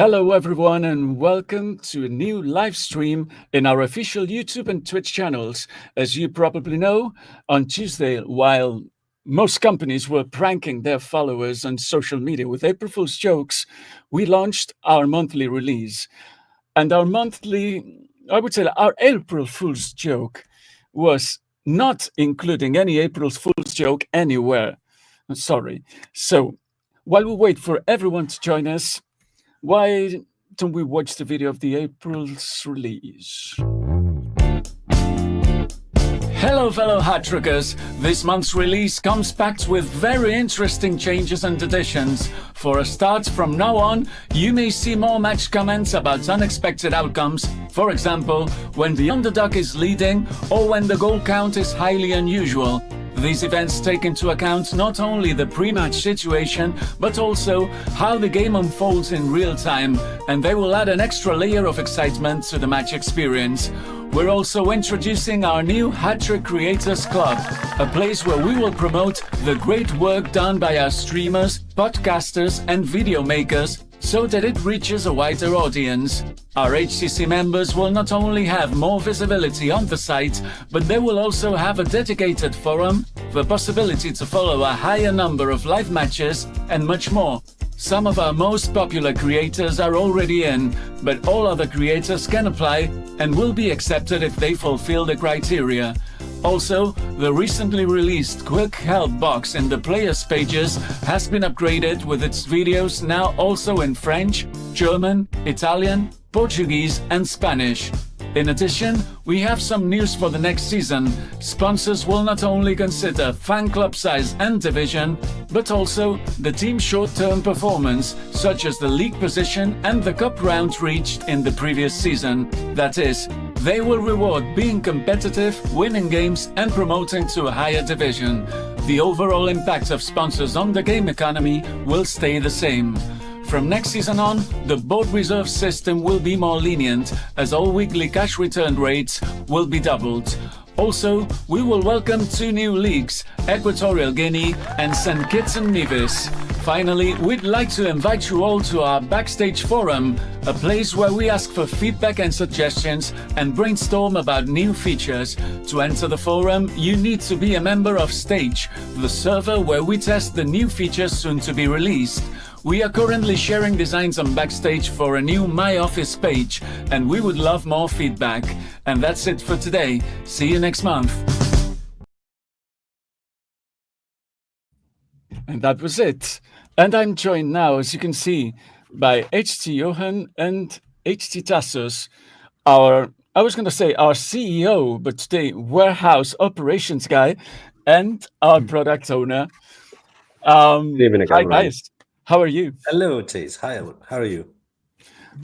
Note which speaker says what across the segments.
Speaker 1: Hello, everyone, and welcome to a new live stream in our official YouTube and Twitch channels. As you probably know, on Tuesday, while most companies were pranking their followers on social media with April Fool's jokes, we launched our monthly release. And our April Fool's joke was not including any April Fool's joke anywhere. Sorry. So while we wait for everyone to join us, why don't we watch the video of the April's release? Hello, fellow Hattrickers. This month's release comes packed with very interesting changes and additions. For a start, from now on, you may see more match comments about unexpected outcomes. For example, when the underdog is leading or when the goal count is highly unusual. These events take into account not only the pre-match situation, but also how the game unfolds in real time, and they will add an extra layer of excitement to the match experience. We're also introducing our new Hattrick Creators Club, a place where we will promote the great work done by our streamers, podcasters, and video makers, so that it reaches a wider audience. Our HTC members will not only have more visibility on the site, but they will also have a dedicated forum, the possibility to follow a higher number of live matches, and much more. Some of our most popular creators are already in, but all other creators can apply and will be accepted if they fulfill the criteria. Also, the recently released quick help box in the players pages has been upgraded with its videos now also in French, German, Italian, Portuguese and Spanish. In addition, we have some news for the next season. Sponsors will not only consider fan club size and division, but also the team's short-term performance, such as the league position and the cup round reached in the previous season. That is, they will reward being competitive, winning games and promoting to a higher division. The overall impact of sponsors on the game economy will stay the same. From next season on, the board reserve system will be more lenient, as all weekly cash return rates will be doubled. Also, we will welcome 2 new leagues, Equatorial Guinea and St. Kitts and Nevis. Finally, we'd like to invite you all to our Backstage forum, a place where we ask for feedback and suggestions and brainstorm about new features. To enter the forum, you need to be a member of Stage, the server where we test the new features soon to be released. We are currently sharing designs on Backstage for a new My Office page, and we would love more feedback. And that's it for today. See you next month. And that was it. And I'm joined now, as you can see, by HT Johan and HT Tasos, our CEO, but today warehouse operations guy, and our product owner. Hi guys. How are you?
Speaker 2: Hello, Taze. Hi, how are you?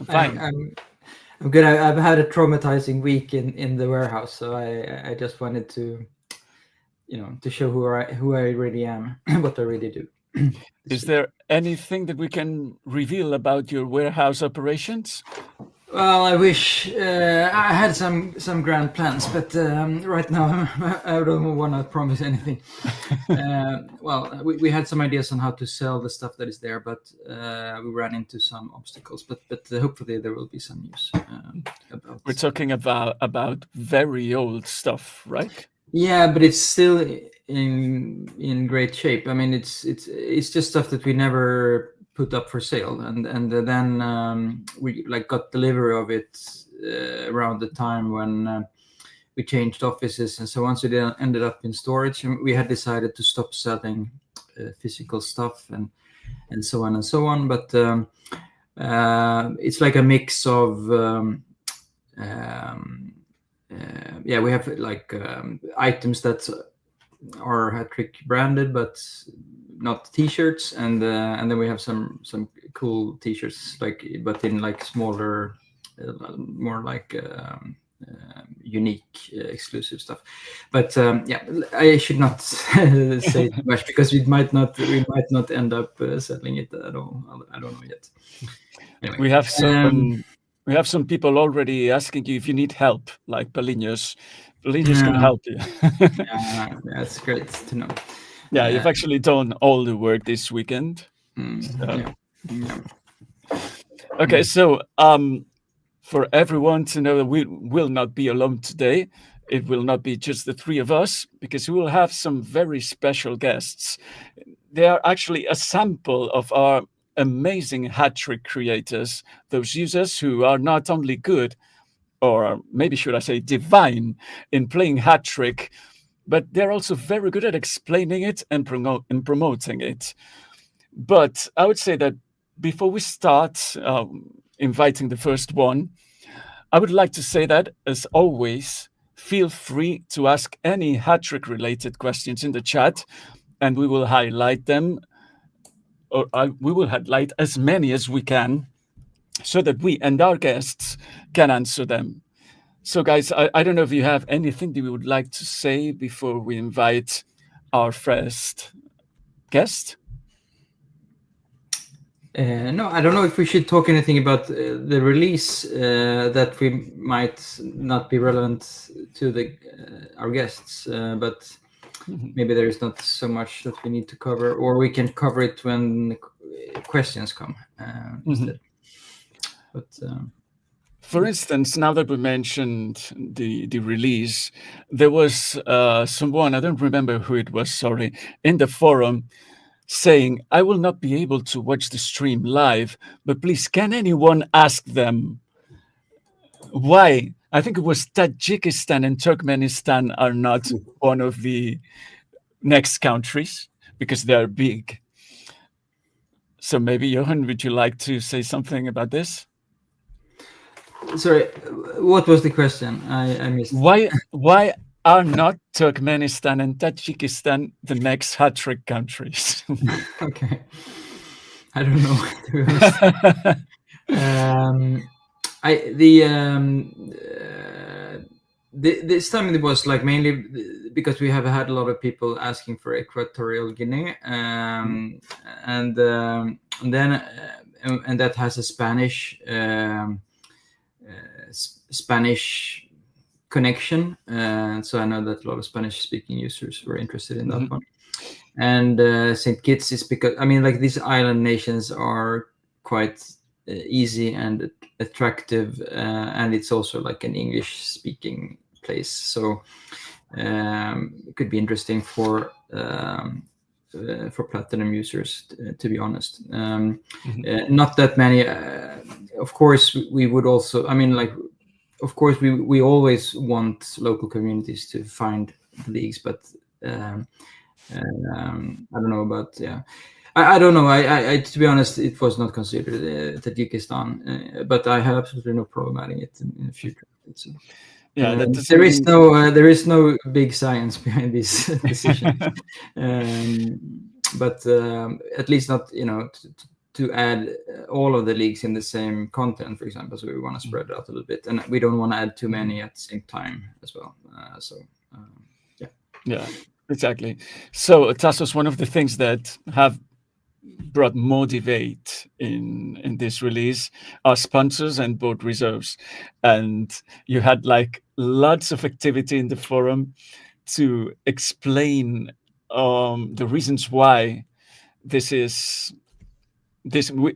Speaker 1: Fine.
Speaker 3: I'm good. I've had a traumatizing week in the warehouse, so I just wanted to, to show who I really am, what I really do.
Speaker 1: Is there anything that we can reveal about your warehouse operations?
Speaker 3: Well, I wish I had some grand plans, but right now I don't want to promise anything. Well, we had some ideas on how to sell the stuff that is there, but we ran into some obstacles. But hopefully there will be some news about.
Speaker 1: We're talking about very old stuff, right?
Speaker 3: Yeah, but it's still in great shape. I mean, it's just stuff that we never put up for sale, and then we got delivery of it around the time when we changed offices and so on. So they ended up in storage, and we had decided to stop selling physical stuff and so on and so on. But it's like a mix of we have items that are Hattrick branded, but not t-shirts, and then we have some cool t-shirts, but in smaller, more unique, exclusive stuff. But I should not say too much because we might not end up selling it at all. I don't know yet. Anyway,
Speaker 1: we have some people already asking you if you need help, like Palinhos. Palinhos can help you.
Speaker 3: Yeah, that's great to know.
Speaker 1: Yeah, you've actually done all the work this weekend. Okay, so for everyone to know that we will not be alone today. It will not be just the three of us, because we will have some very special guests. They are actually a sample of our amazing Hattrick creators, those users who are not only good, or maybe should I say divine, in playing Hattrick, but they're also very good at explaining it and promoting it. But I would say that before we start inviting the first one, I would like to say that, as always, feel free to ask any Hattrick related questions in the chat, and we will highlight them, or we will highlight as many as we can, so that we and our guests can answer them. So, guys, I don't know if you have anything that you would like to say before we invite our first guest.
Speaker 3: No, I don't know if we should talk anything about the release that we might not be relevant to our guests, but maybe there is not so much that we need to cover, or we can cover it when questions come instead. But
Speaker 1: for instance, now that we mentioned the release, there was someone, I don't remember who it was, sorry, in the forum saying, I will not be able to watch the stream live, but please, can anyone ask them why? I think it was Tajikistan and Turkmenistan are not one of the next countries because they are big. So maybe, Johan, would you like to say something about this?
Speaker 3: sorry, what was the question? I missed.
Speaker 1: Why are not Turkmenistan and Tajikistan the next Hattrick countries?
Speaker 3: Okay, I don't know. To be honest. This time it was like mainly because we have had a lot of people asking for Equatorial Guinea, and that has a Spanish Spanish connection, so I know that a lot of Spanish-speaking users were interested in that one. And St. Kitts is because, I mean, like, these island nations are quite easy and attractive, and it's also like an English-speaking place, so it could be interesting for Platinum users, to be honest. Not that many. Of course, we would also, I mean, like, of course, we always want local communities to find the leagues, but I don't know about, yeah. I don't know. I to be honest, it was not considered Tajikistan, but I have absolutely no problem adding it in the future. So,
Speaker 1: yeah,
Speaker 3: there is no big science behind this decision, but at least not, you know, to add all of the leagues in the same content, for example. So we want to spread it out a little bit, and we don't want to add too many at the same time as well.
Speaker 1: Yeah, exactly. So, Tasos, one of the things that have brought more debate in this release are sponsors and board reserves, and you had like lots of activity in the forum to explain the reasons why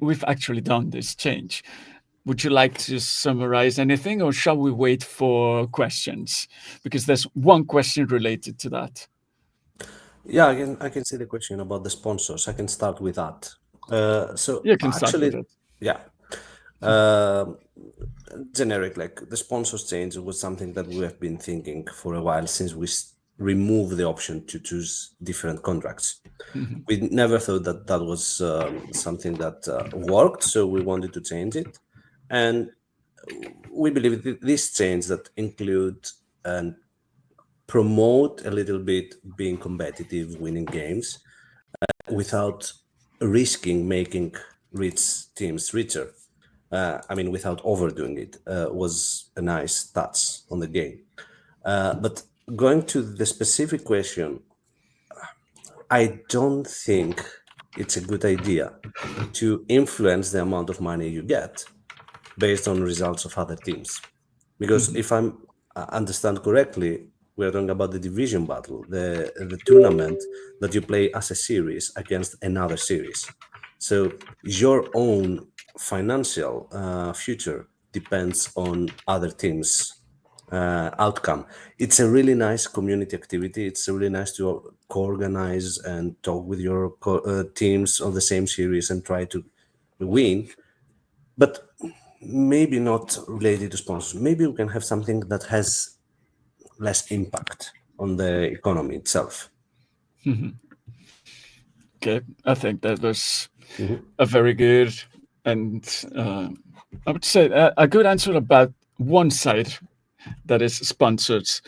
Speaker 1: we've actually done this change. Would you like to summarize anything, or shall we wait for questions? Because there's one question related to that.
Speaker 2: Yeah, I can see the question about the sponsors. I can start with that. So
Speaker 1: You can start
Speaker 2: actually,
Speaker 1: with it.
Speaker 2: yeah, generic, like the sponsors change was something that we have been thinking for a while since we removed the option to choose different contracts. We never thought that that was something that worked, so we wanted to change it, and we believe this change that include and promote a little bit being competitive, winning games, without risking making rich teams richer. I mean, without overdoing it, was a nice touch on the game. But going to the specific question, I don't think it's a good idea to influence the amount of money you get based on results of other teams. Because if I understand correctly, we're talking about the division battle, the tournament that you play as a series against another series. So your own financial future depends on other teams' outcome. It's a really nice community activity. It's really nice to co-organize and talk with your teams on the same series and try to win. But maybe not related to sponsors. Maybe we can have something that has less impact on the economy itself.
Speaker 1: Okay, I think that was a very good and I would say a good answer about one side, that is sponsors.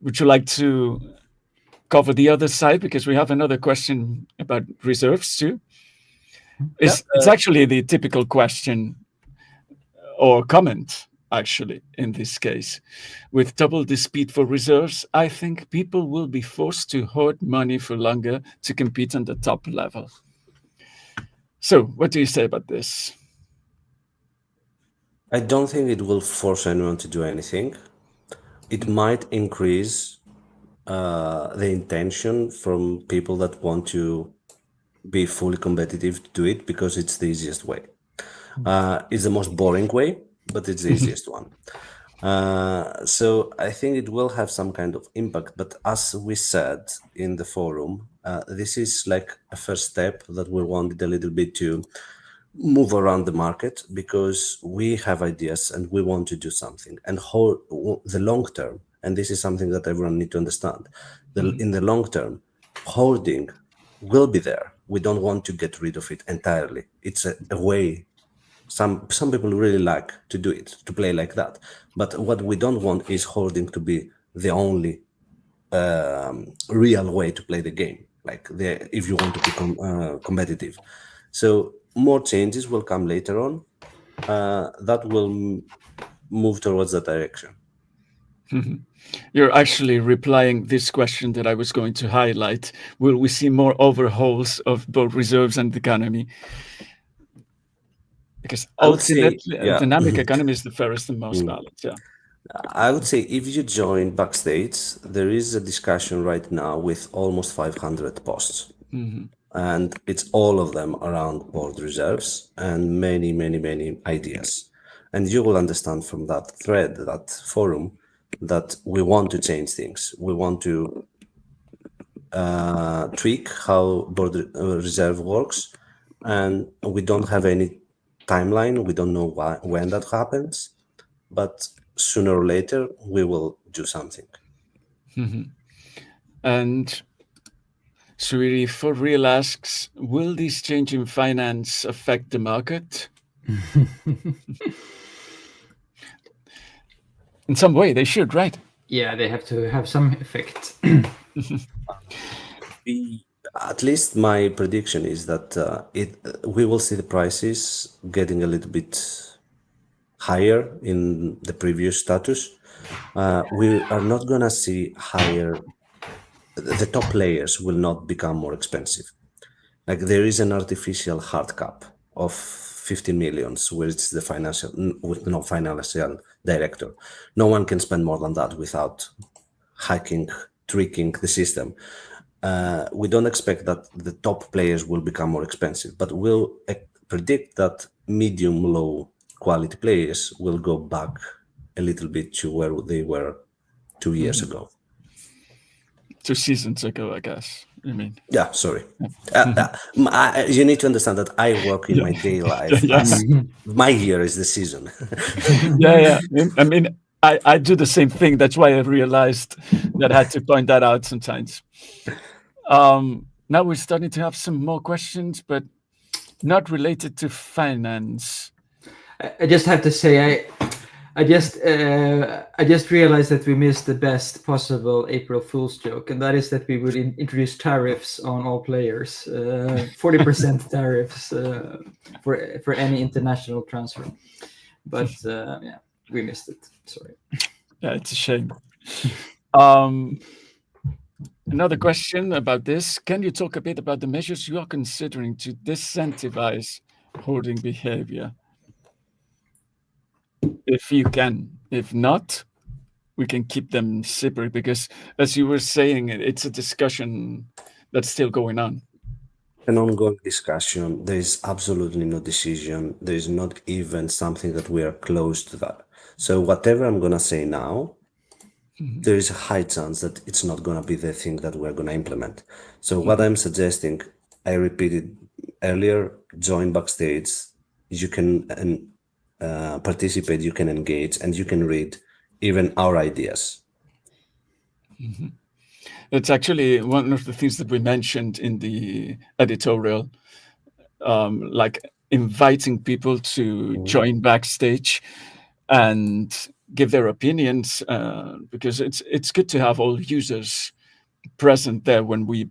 Speaker 1: Would you like to cover the other side, because we have another question about reserves too? It's actually the typical question or comment, actually, in this case. With double the speed for reserves, I think people will be forced to hoard money for longer to compete on the top level. So, what do you say about this?
Speaker 2: I don't think it will force anyone to do anything. It might increase the intention from people that want to be fully competitive to do it, because it's the easiest way. It's the most boring way, but it's the easiest one. So I think it will have some kind of impact. But as we said in the forum, this is like a first step that we wanted a little bit to move around the market, because we have ideas and we want to do something. And the long term, and this is something that everyone need to understand, in the long term, hoarding will be there. We don't want to get rid of it entirely. It's a way. Some people really like to do it, to play like that. But what we don't want is hoarding to be the only real way to play the game, like if you want to become competitive. So more changes will come later on that will move towards that direction.
Speaker 1: You're actually replying this question that I was going to highlight. Will we see more overhauls of both reserves and economy? Because ultimately, a dynamic economy is the fairest and most balanced. Yeah.
Speaker 2: I would say if you join Backstage, there is a discussion right now with almost 500 posts. And it's all of them around board reserves and many, many, many ideas. And you will understand from that thread, that forum, that we want to change things. We want to tweak how board reserve works. And we don't have any timeline. We don't know when that happens. But sooner or later, we will do something.
Speaker 1: And Sweetie for Real asks, will this change in finance affect the market? In some way, they should, right?
Speaker 3: Yeah, they have to have some effect.
Speaker 2: At least my prediction is that we will see the prices getting a little bit higher in the previous status. We are not going to see higher. The top players will not become more expensive. Like there is an artificial hard cap of 50 millions, where it's the financial, with no financial director. No one can spend more than that without hacking, tricking the system. We don't expect that the top players will become more expensive, but we'll predict that medium, low quality players will go back a little bit to where they were 2 years ago.
Speaker 1: 2 seasons ago, I guess. You mean?
Speaker 2: Yeah, sorry. You need to understand that I work in my day life. As my year is the season.
Speaker 1: Yeah. I mean, I do the same thing. That's why I realized that I had to point that out sometimes. Now we're starting to have some more questions, but not related to finance.
Speaker 3: I just have to say, I just realized that we missed the best possible April Fool's joke, and that is that we would introduce tariffs on all players, 40% tariffs for any international transfer. But yeah, we missed it. Sorry.
Speaker 1: Yeah, it's a shame. Another question about this. Can you talk a bit about the measures you are considering to disincentivize hoarding behavior? If you can. If not, we can keep them separate, because as you were saying, it's a discussion that's still going on.
Speaker 2: an ongoing discussion. There is absolutely no decision. There is not even something that we are close to that. So whatever I'm gonna say now, there is a high chance that it's not gonna be the thing that we're gonna implement. So what I'm suggesting, I repeated earlier, join Backstage. You can participate, you can engage, and you can read even our ideas.
Speaker 1: It's actually one of the things that we mentioned in the editorial, like inviting people to join Backstage and give their opinions, because it's good to have all users present there when we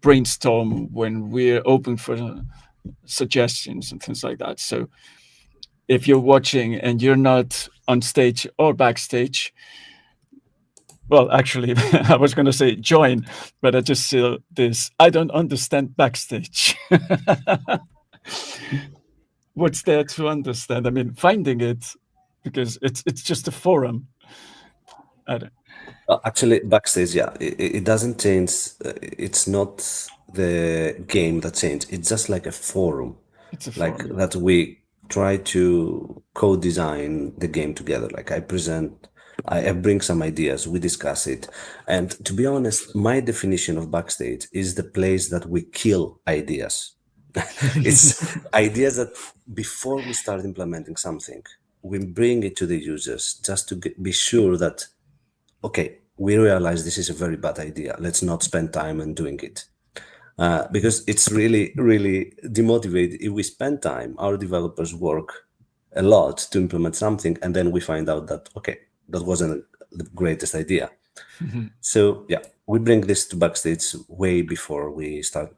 Speaker 1: brainstorm, when we're open for suggestions and things like that. So if you're watching and you're not on stage or backstage, well, actually, I was going to say join, but I just saw this. I don't understand backstage. What's there to understand? I mean, finding it, because it's just a forum. I don't,
Speaker 2: Actually, Backstage, yeah, it doesn't change. It's not the game that changed. It's just like a forum,
Speaker 1: it's a
Speaker 2: like
Speaker 1: forum.
Speaker 2: that we try to co-design the game together. Like I bring some ideas, we discuss it. And to be honest, my definition of Backstage is the place that we kill ideas. It's ideas that before we start implementing something, we bring it to the users just to be sure that, okay, we realize this is a very bad idea. Let's not spend time on doing it. Because it's really, really demotivating. If we spend time, our developers work a lot to implement something, and then we find out that, okay, that wasn't the greatest idea. So yeah, we bring this to Backstage way before we start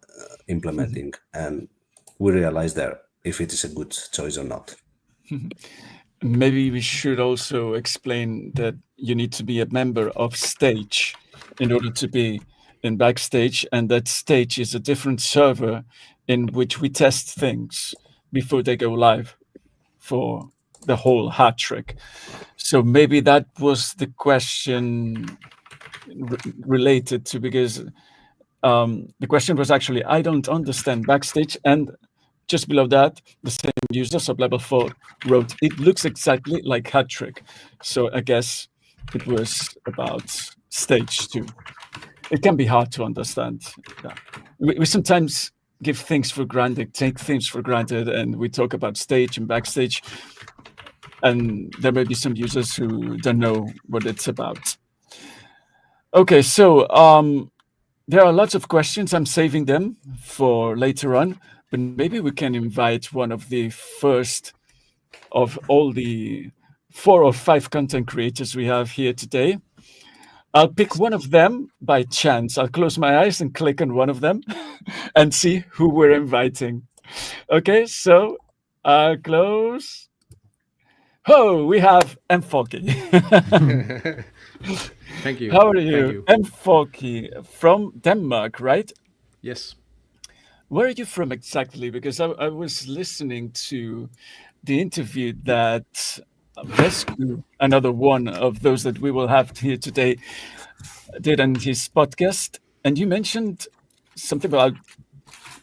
Speaker 2: implementing, and we realize there if it is a good choice or not.
Speaker 1: Maybe we should also explain that you need to be a member of Stage in order to be in Backstage, and that Stage is a different server in which we test things before they go live for the whole Hattrick. So maybe that was the question related to, because the question was actually, I don't understand Backstage, and just below that, the same user, sub-level 4, wrote, it looks exactly like Hattrick. So I guess it was about Stage 2. It can be hard to understand. Yeah. We sometimes give things for granted, take things for granted, and we talk about Stage and Backstage, and there may be some users who don't know what it's about. Okay, so there are lots of questions. I'm saving them for later on, but maybe we can invite one of the first of all the 4 or 5 content creators we have here today. I'll pick one of them by chance. I'll close my eyes and click on one of them and see who we're inviting. Okay, so I'll close. Oh, we have Mfaulkie.
Speaker 4: Thank you.
Speaker 1: How are
Speaker 4: Thank
Speaker 1: you?
Speaker 4: you.
Speaker 1: Mfaulkie from Denmark, right?
Speaker 4: Yes.
Speaker 1: Where are you from exactly? Because I was listening to the interview that Wesqu, another one of those that we will have here today, did on his podcast. And you mentioned something about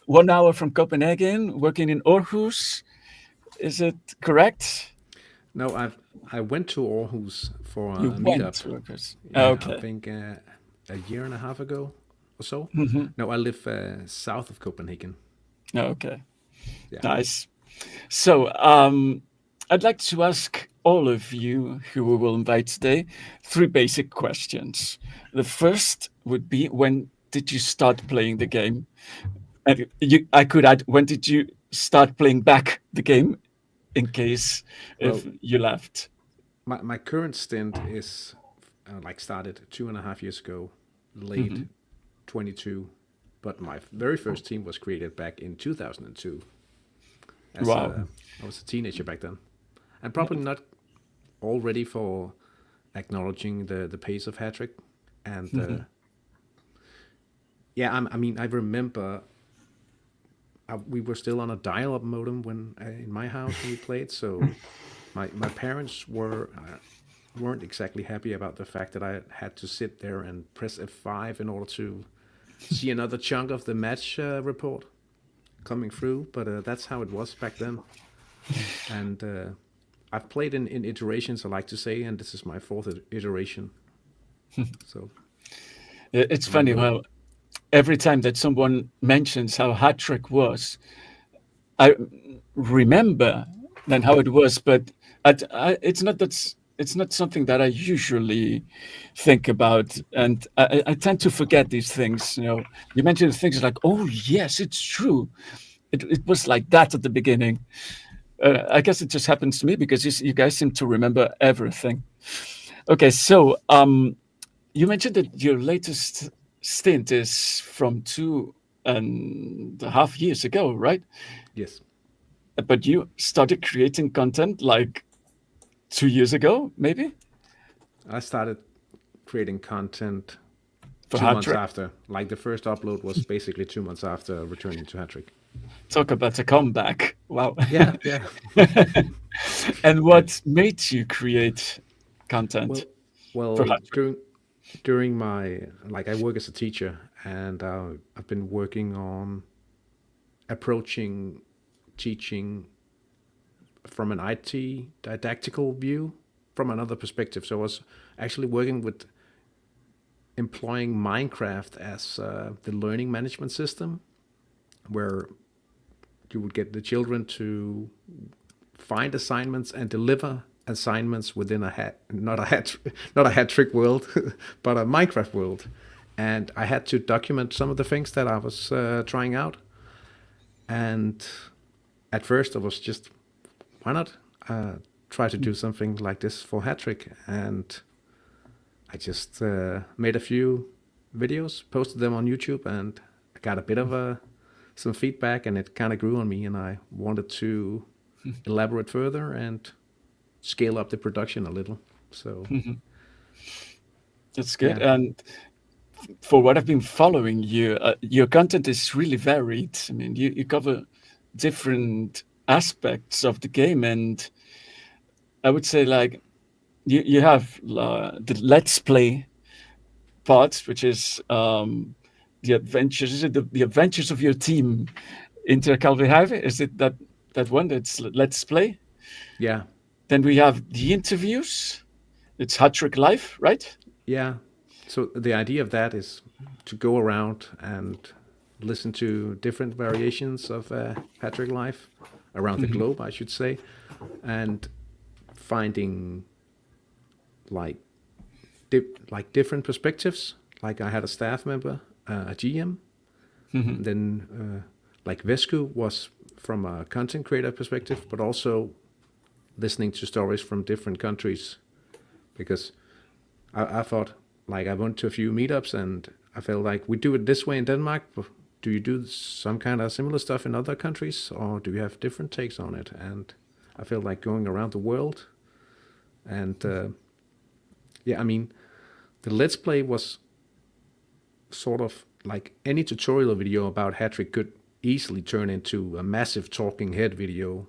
Speaker 1: 1 hour from Copenhagen, working in Aarhus. Is it correct?
Speaker 4: No, I went to Aarhus for
Speaker 1: You
Speaker 4: a
Speaker 1: went
Speaker 4: meetup.
Speaker 1: to Aarhus.
Speaker 4: Yeah, I
Speaker 1: Okay.
Speaker 4: think a year and a half ago or so.
Speaker 1: Mm-hmm.
Speaker 4: No, I live south of Copenhagen.
Speaker 1: Okay.
Speaker 4: Yeah.
Speaker 1: Nice. So I'd like to ask all of you who we will invite today 3 basic questions. The first would be, when did you start playing the game? And I could add, when did you start playing back the game, in case if
Speaker 4: Well,
Speaker 1: you left?
Speaker 4: my current stint is like started 2.5 years ago, late
Speaker 1: Mm-hmm.
Speaker 4: 22, but my very first team was created back in 2002.
Speaker 1: Wow.
Speaker 4: I was a teenager back then, and probably not all ready for acknowledging the pace of Hattrick. And yeah, I mean, I remember we were still on a dial-up modem when in my house when we played. So my parents weren't exactly happy about the fact that I had to sit there and press F5 in order to see another chunk of the match report coming through, but that's how it was back then. And I've played in iterations, I like to say, and this is my fourth iteration. So
Speaker 1: It's funny how every time that someone mentions how Hattrick was, I remember then how it was, but it's not something that I usually think about, and I tend to forget these things. You mentioned things like, "Oh yes, it's true. It was like that at the beginning." I guess it just happens to me because you guys seem to remember everything. Okay, so you mentioned that your latest stint is from 2.5 years ago, right?
Speaker 4: yes,
Speaker 1: But you started creating content like 2 years ago, maybe?
Speaker 4: I started creating content
Speaker 1: For
Speaker 4: 2 months
Speaker 1: Hattrick?
Speaker 4: after. Like the first upload was basically 2 months after returning to Hattrick.
Speaker 1: Talk about a comeback. Wow.
Speaker 4: Yeah, yeah.
Speaker 1: And what made you create content? For
Speaker 4: Well,
Speaker 1: Hattrick?
Speaker 4: during my I work as a teacher, and I've been working on approaching teaching from an IT didactical view, from another perspective. So I was actually working with employing Minecraft as the learning management system, where you would get the children to find assignments and deliver assignments within not a Hattrick world, but a Minecraft world. And I had to document some of the things that I was trying out. And at first I was just, why not try to do something like this for Hattrick? And I just made a few videos, posted them on YouTube, and I got a bit of some feedback, and it kind of grew on me, and I wanted to elaborate further and scale up the production a little. So
Speaker 1: That's good.
Speaker 4: Yeah.
Speaker 1: And for what I've been following you, your content is really varied. I mean, you cover different aspects of the game, and I would say like you have the Let's Play part, which is the adventures. Is it the adventures of your team Inter Calvehave? Is it that one that's Let's Play?
Speaker 4: Yeah.
Speaker 1: Then we have the interviews. It's Hattrick Live, right?
Speaker 4: Yeah. So the idea of that is to go around and listen to different variations of Hattrick Life around the globe, I should say, and finding like different perspectives. Like I had a staff member, a GM, and then like Wesqu was from a content creator perspective, but also listening to stories from different countries, because I thought, like, I went to a few meetups and I felt like we do it this way in Denmark, but do you do some kind of similar stuff in other countries, or do you have different takes on it? And I felt like going around the world. And yeah, I mean, the Let's Play was sort of like any tutorial video about Hattrick could easily turn into a massive talking head video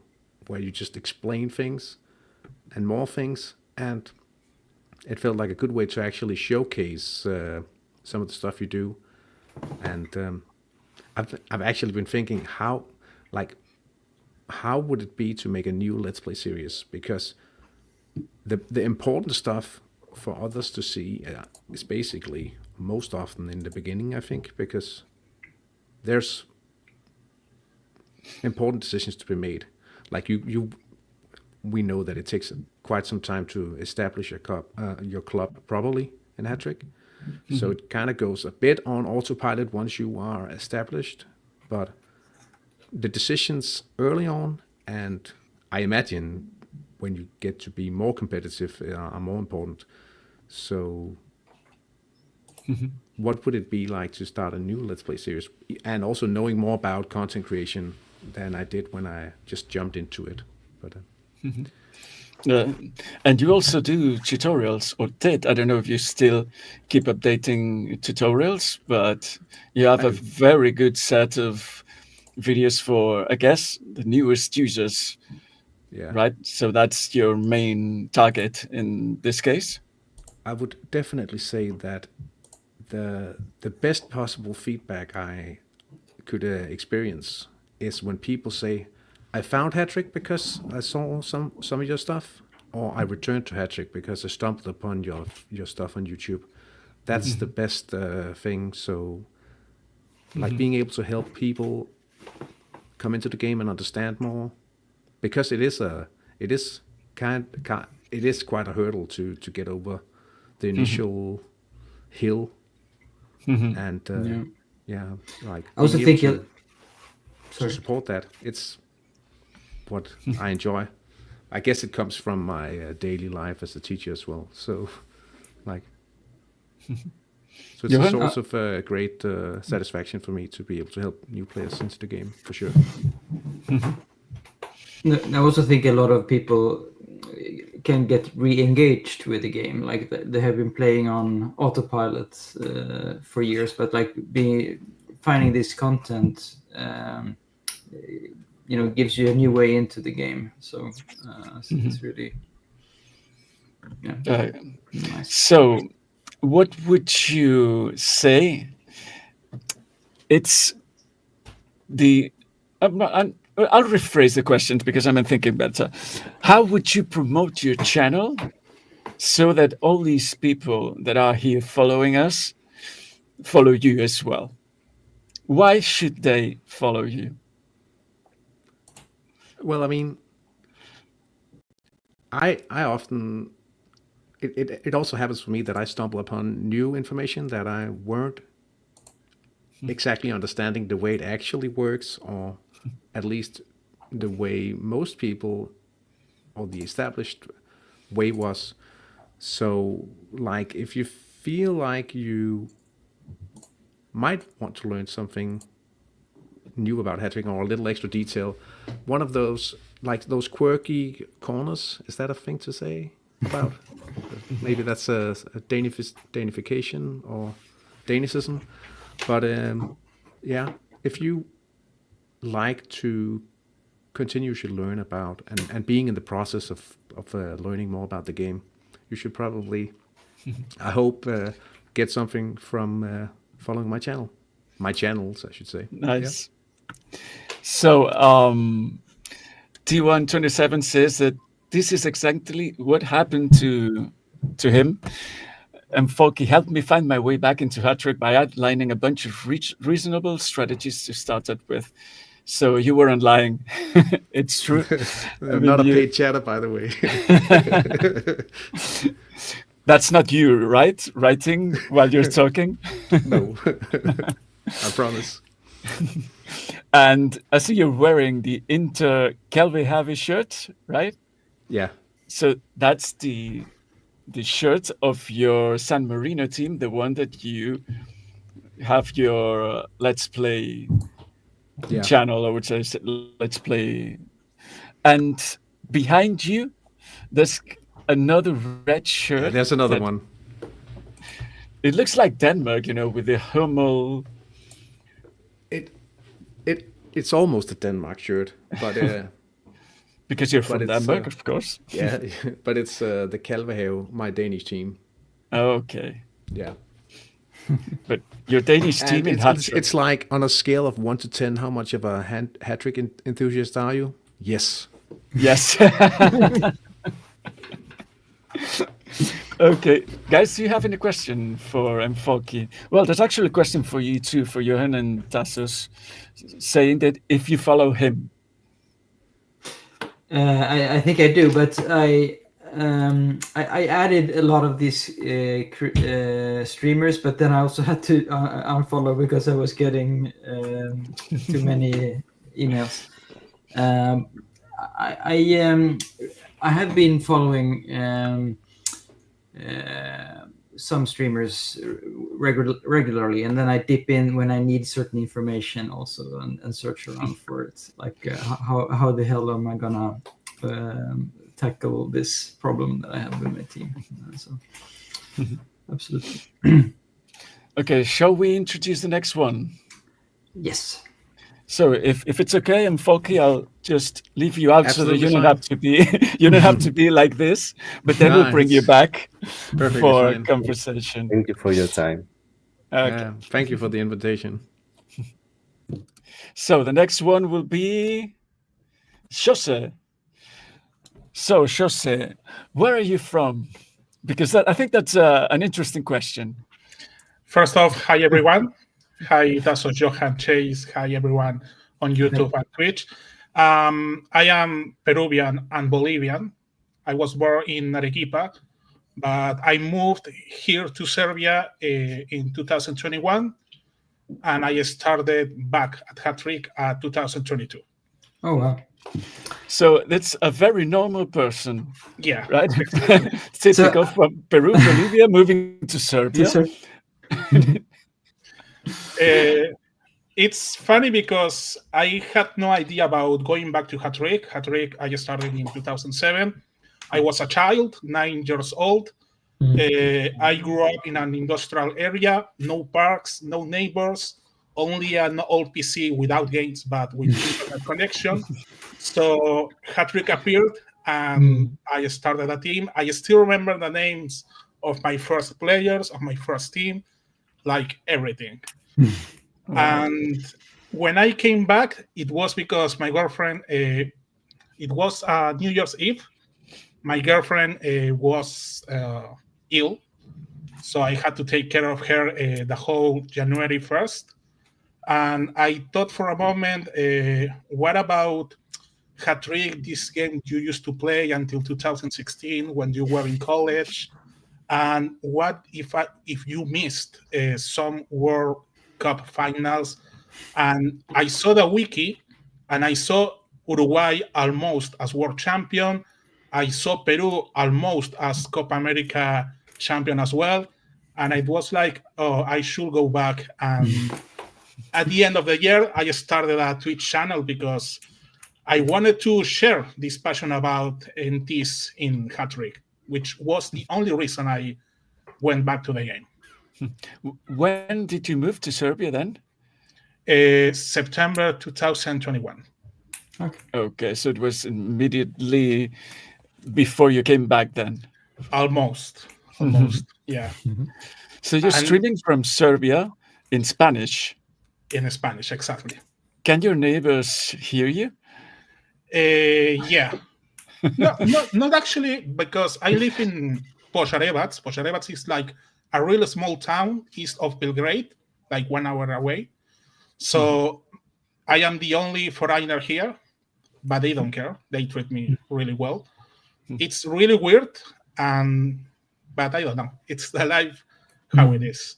Speaker 4: where you just explain things and more things. And it felt like a good way to actually showcase some of the stuff you do. And I've actually been thinking how would it be to make a new Let's Play series, because the important stuff for others to see is basically most often in the beginning, I think, because there's important decisions to be made. Like we know that it takes quite some time to establish your club properly in Hattrick. So it kind of goes a bit on autopilot once you are established, but the decisions early on, and I imagine when you get to be more competitive, are more important. So what would it be like to start a new Let's Play series, and also knowing more about content creation than I did when I just jumped into it? But
Speaker 1: and you also do tutorials, or did. I don't know if you still keep updating tutorials, but you have a very good set of videos for, I guess, the newest users,
Speaker 4: yeah,
Speaker 1: right? So that's your main target in this case?
Speaker 4: I would definitely say that the best possible feedback I could experience is when people say, "I found Hattrick because I saw some of your stuff," or "I returned to Hattrick because I stumbled upon your stuff on YouTube." That's the best thing. So, like being able to help people come into the game and understand more, because it is quite a hurdle to get over the initial hill, and like
Speaker 3: I also
Speaker 4: being
Speaker 3: think
Speaker 4: able to support that. It's what I enjoy. I guess it comes from my daily life as a teacher as well. So, like, so it's a source of great satisfaction for me to be able to help new players into the game, for sure.
Speaker 3: I also think a lot of people can get re-engaged with the game. Like they have been playing on autopilot for years, but like finding this content, gives you a new way into the game. So it's really nice.
Speaker 1: So, what would you say? It's the. I'll rephrase the question because I'm thinking better. How would you promote your channel so that all these people that are here following us follow you as well? Why should they follow you?
Speaker 4: Well, I mean, I often it also happens for me that I stumble upon new information that I weren't exactly understanding the way it actually works, or at least the way most people, or the established way was. So, like, if you feel like you might want to learn something new about Hattrick or a little extra detail, one of those, like those quirky corners, is that a thing to say about? Maybe that's a Danification or Danicism. But if you like to continuously learn about and being in the process of learning more about the game, you should probably, I hope, get something from following my channels, I should say.
Speaker 1: Nice. Yeah. So T127 says that this is exactly what happened to him. Mfaulkie helped me find my way back into Hattrick by outlining a bunch of reasonable strategies to start it with. So you weren't lying. It's true.
Speaker 4: Not a paid chatter, by the way.
Speaker 1: That's not you, right? Writing while you're talking?
Speaker 4: No, I promise.
Speaker 1: And I see you're wearing the Inter Kelvehave shirt, right?
Speaker 4: Yeah.
Speaker 1: So that's the shirt of your San Marino team, the one that you have your Let's Play channel, I would say, Let's Play. And behind you, there's another red shirt.
Speaker 4: Yeah, there's another one.
Speaker 1: It looks like Denmark, with the Hummel.
Speaker 4: It's almost a Denmark shirt, but
Speaker 1: because you're from Denmark, of course.
Speaker 4: Yeah, but it's the Kalvehave, my Danish team.
Speaker 1: Okay.
Speaker 4: Yeah.
Speaker 1: But your Danish team in Hattrick.
Speaker 4: It's like on a scale of 1 to 10, how much of a Hattrick enthusiast are you? Yes.
Speaker 1: Yes. Okay, guys, do you have any question for Mfaulkie? Well, there's actually a question for you too, for Johan and Tasos, saying that if you follow him.
Speaker 3: I think I do, but I added a lot of these streamers, but then I also had to unfollow because I was getting too many emails. I have been following some streamers regularly, and then I dip in when I need certain information also and search around for it. Like how the hell am I gonna tackle this problem that I have with my team? So absolutely.
Speaker 1: Okay, shall we introduce the next one?
Speaker 3: Yes.
Speaker 1: So if it's okay, Mfaulkie, I'll just leave you out.
Speaker 4: Absolutely
Speaker 1: so that you don't
Speaker 4: fine.
Speaker 1: have to be have to be like this. But then we'll bring you back for
Speaker 4: fine.
Speaker 1: conversation.
Speaker 2: Thank you for your time.
Speaker 4: Thank you for the invitation.
Speaker 1: So the next one will be Xose. So Xose, where are you from? Because I think that's an interesting question.
Speaker 5: First off, hi everyone. Hi, Tasos, Johan, Chase. Hi everyone on YouTube and Twitch. I am Peruvian and Bolivian. I was born in Arequipa, but I moved here to Serbia in 2021, and I started back at Hattrick 2022.
Speaker 3: Oh, wow.
Speaker 1: So that's a very normal person,
Speaker 5: Yeah.
Speaker 1: right? Typical from Peru, Bolivia, moving to Serbia.
Speaker 5: It's funny because I had no idea about going back to Hattrick. Hattrick, I started in 2007. I was a child, 9 years old. I grew up in an industrial area, no parks, no neighbors, only an old PC without games, but with internet connection. So Hattrick appeared, and I started a team. I still remember the names of my first players, of my first team, like everything. And when I came back, it was because my girlfriend, it was New Year's Eve. My girlfriend was ill, so I had to take care of her the whole January 1st. And I thought for a moment, what about Hattrick, this game you used to play until 2016 when you were in college? And what if you missed some World Cup finals? And I saw the wiki, and I saw Uruguay almost as world champion. I saw Peru almost as Copa America champion as well. And it was like, oh, I should go back. And at the end of the year, I started a Twitch channel because I wanted to share this passion about NTs in Hattrick, which was the only reason I went back to the game.
Speaker 1: When did you move to Serbia then?
Speaker 5: September 2021.
Speaker 1: Okay, so it was immediately before you came back then?
Speaker 5: Almost, yeah.
Speaker 1: So you're streaming from Serbia in Spanish?
Speaker 5: In Spanish, exactly.
Speaker 1: Can your neighbors hear you?
Speaker 5: Yeah. No, not actually, because I live in Požarevac. Požarevac is like a really small town east of Belgrade, like 1 hour away. So I am the only foreigner here, but they don't care. They treat me really well. It's really weird, but I don't know. It's the life how it is.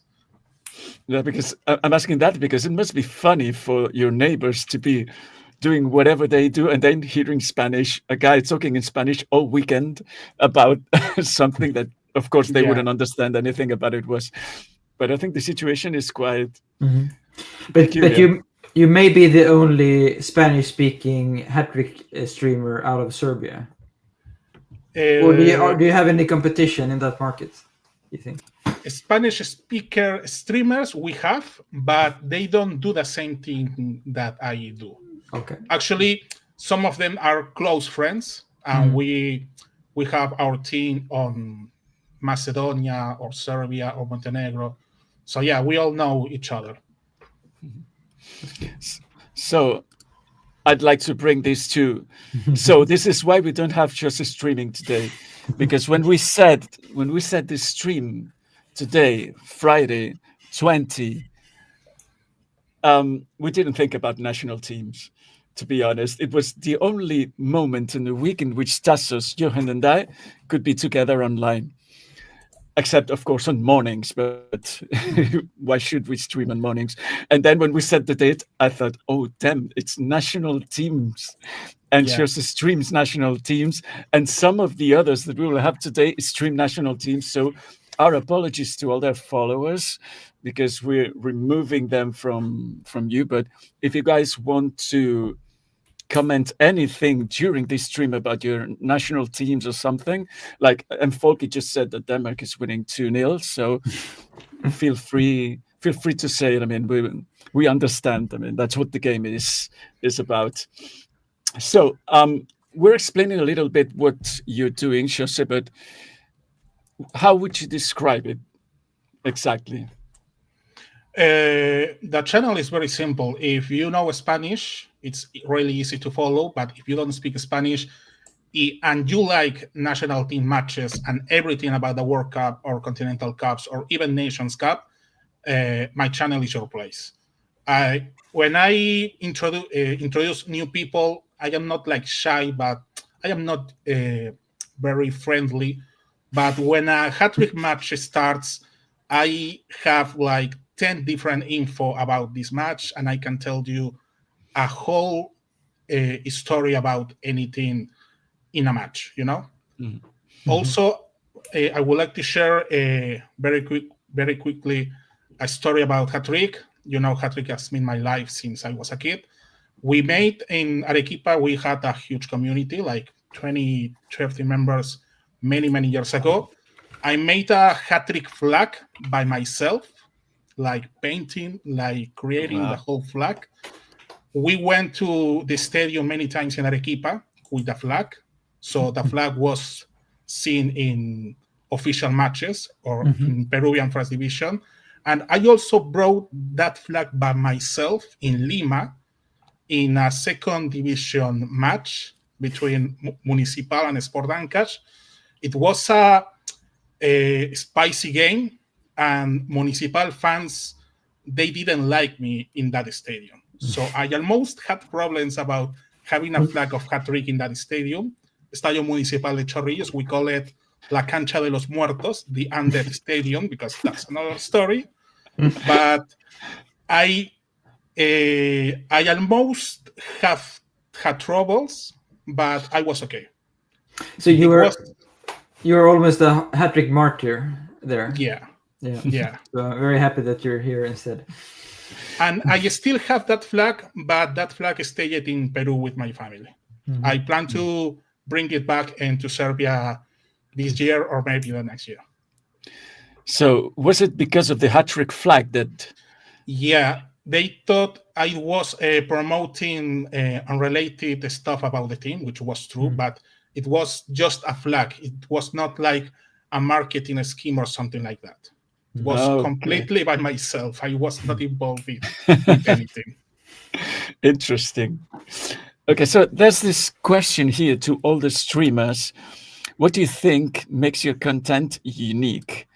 Speaker 1: Yeah, because I'm asking that because it must be funny for your neighbors to be doing whatever they do and then hearing Spanish, a guy talking in Spanish all weekend about something that, of course, they wouldn't understand anything about it was. But I think the situation is quite.
Speaker 3: But you may be the only Spanish-speaking Hattrick streamer out of Serbia. Or do you have any competition in that market, you think?
Speaker 5: Spanish speaker streamers we have, but they don't do the same thing that I do.
Speaker 3: Okay.
Speaker 5: Actually, some of them are close friends, and we have our team on Macedonia or Serbia or Montenegro. So yeah, we all know each other.
Speaker 1: So I'd like to bring this to. So this is why we don't have just a streaming today, because when we said this stream today, Friday 20, we didn't think about national teams. To be honest, it was the only moment in the week in which Tasos, Johan, and I could be together online. Except, of course, on mornings, but why should we stream on mornings? And then when we set the date, I thought, oh, damn, it's national teams. And just streams national teams. And some of the others that we will have today stream national teams. So our apologies to all their followers, because we're removing them from you. But if you guys want to comment anything during this stream about your national teams or something, like Mfaulkie just said that Denmark is winning 2-0, so feel free to say it. I mean, we understand. I mean, that's what the game is about. So we're explaining a little bit what you're doing, Xose, but how would you describe it exactly?
Speaker 5: The channel is very simple. If you know Spanish, it's really easy to follow. But if you don't speak Spanish and you like national team matches and everything about the World Cup or Continental Cups or even Nations Cup, my channel is your place. When I introduce new people, I am not like shy, but I am not very friendly. But when a hat-trick match starts, I have like 10 different info about this match, and I can tell you a whole story about anything in a match, you know? Also, I would like to share very quickly a story about Hattrick. You know, Hattrick has been my life since I was a kid. We made in Arequipa, we had a huge community, like 20, 30 members many years ago. I made a Hattrick flag by myself, like painting, like creating the whole flag. We went to the stadium many times in Arequipa with the flag. So the flag was seen in official matches or in Peruvian First Division. And I also brought that flag by myself in Lima in a second division match between Municipal and Sport Ancash. It was a spicy game, and Municipal fans, they didn't like me in that stadium. So I almost had problems about having a flag of Hattrick in that stadium. Estadio Municipal de Chorrillos, we call it La Cancha de los Muertos, the undead stadium, because that's another story. But I almost have had troubles, but I was okay.
Speaker 3: So you were almost a Hattrick martyr there.
Speaker 5: Yeah.
Speaker 3: So I'm very happy that you're here instead.
Speaker 5: And I still have that flag, but that flag stayed in Peru with my family. I plan to bring it back into Serbia this year or maybe the next year.
Speaker 1: So was it because of the Hattrick flag that...
Speaker 5: Yeah, they thought I was promoting unrelated stuff about the team, which was true, but it was just a flag. It was not like a marketing scheme or something like that. It was completely by myself. I was not involved with anything.
Speaker 1: Interesting. Okay, so there's this question here to all the streamers. What do you think makes your content unique?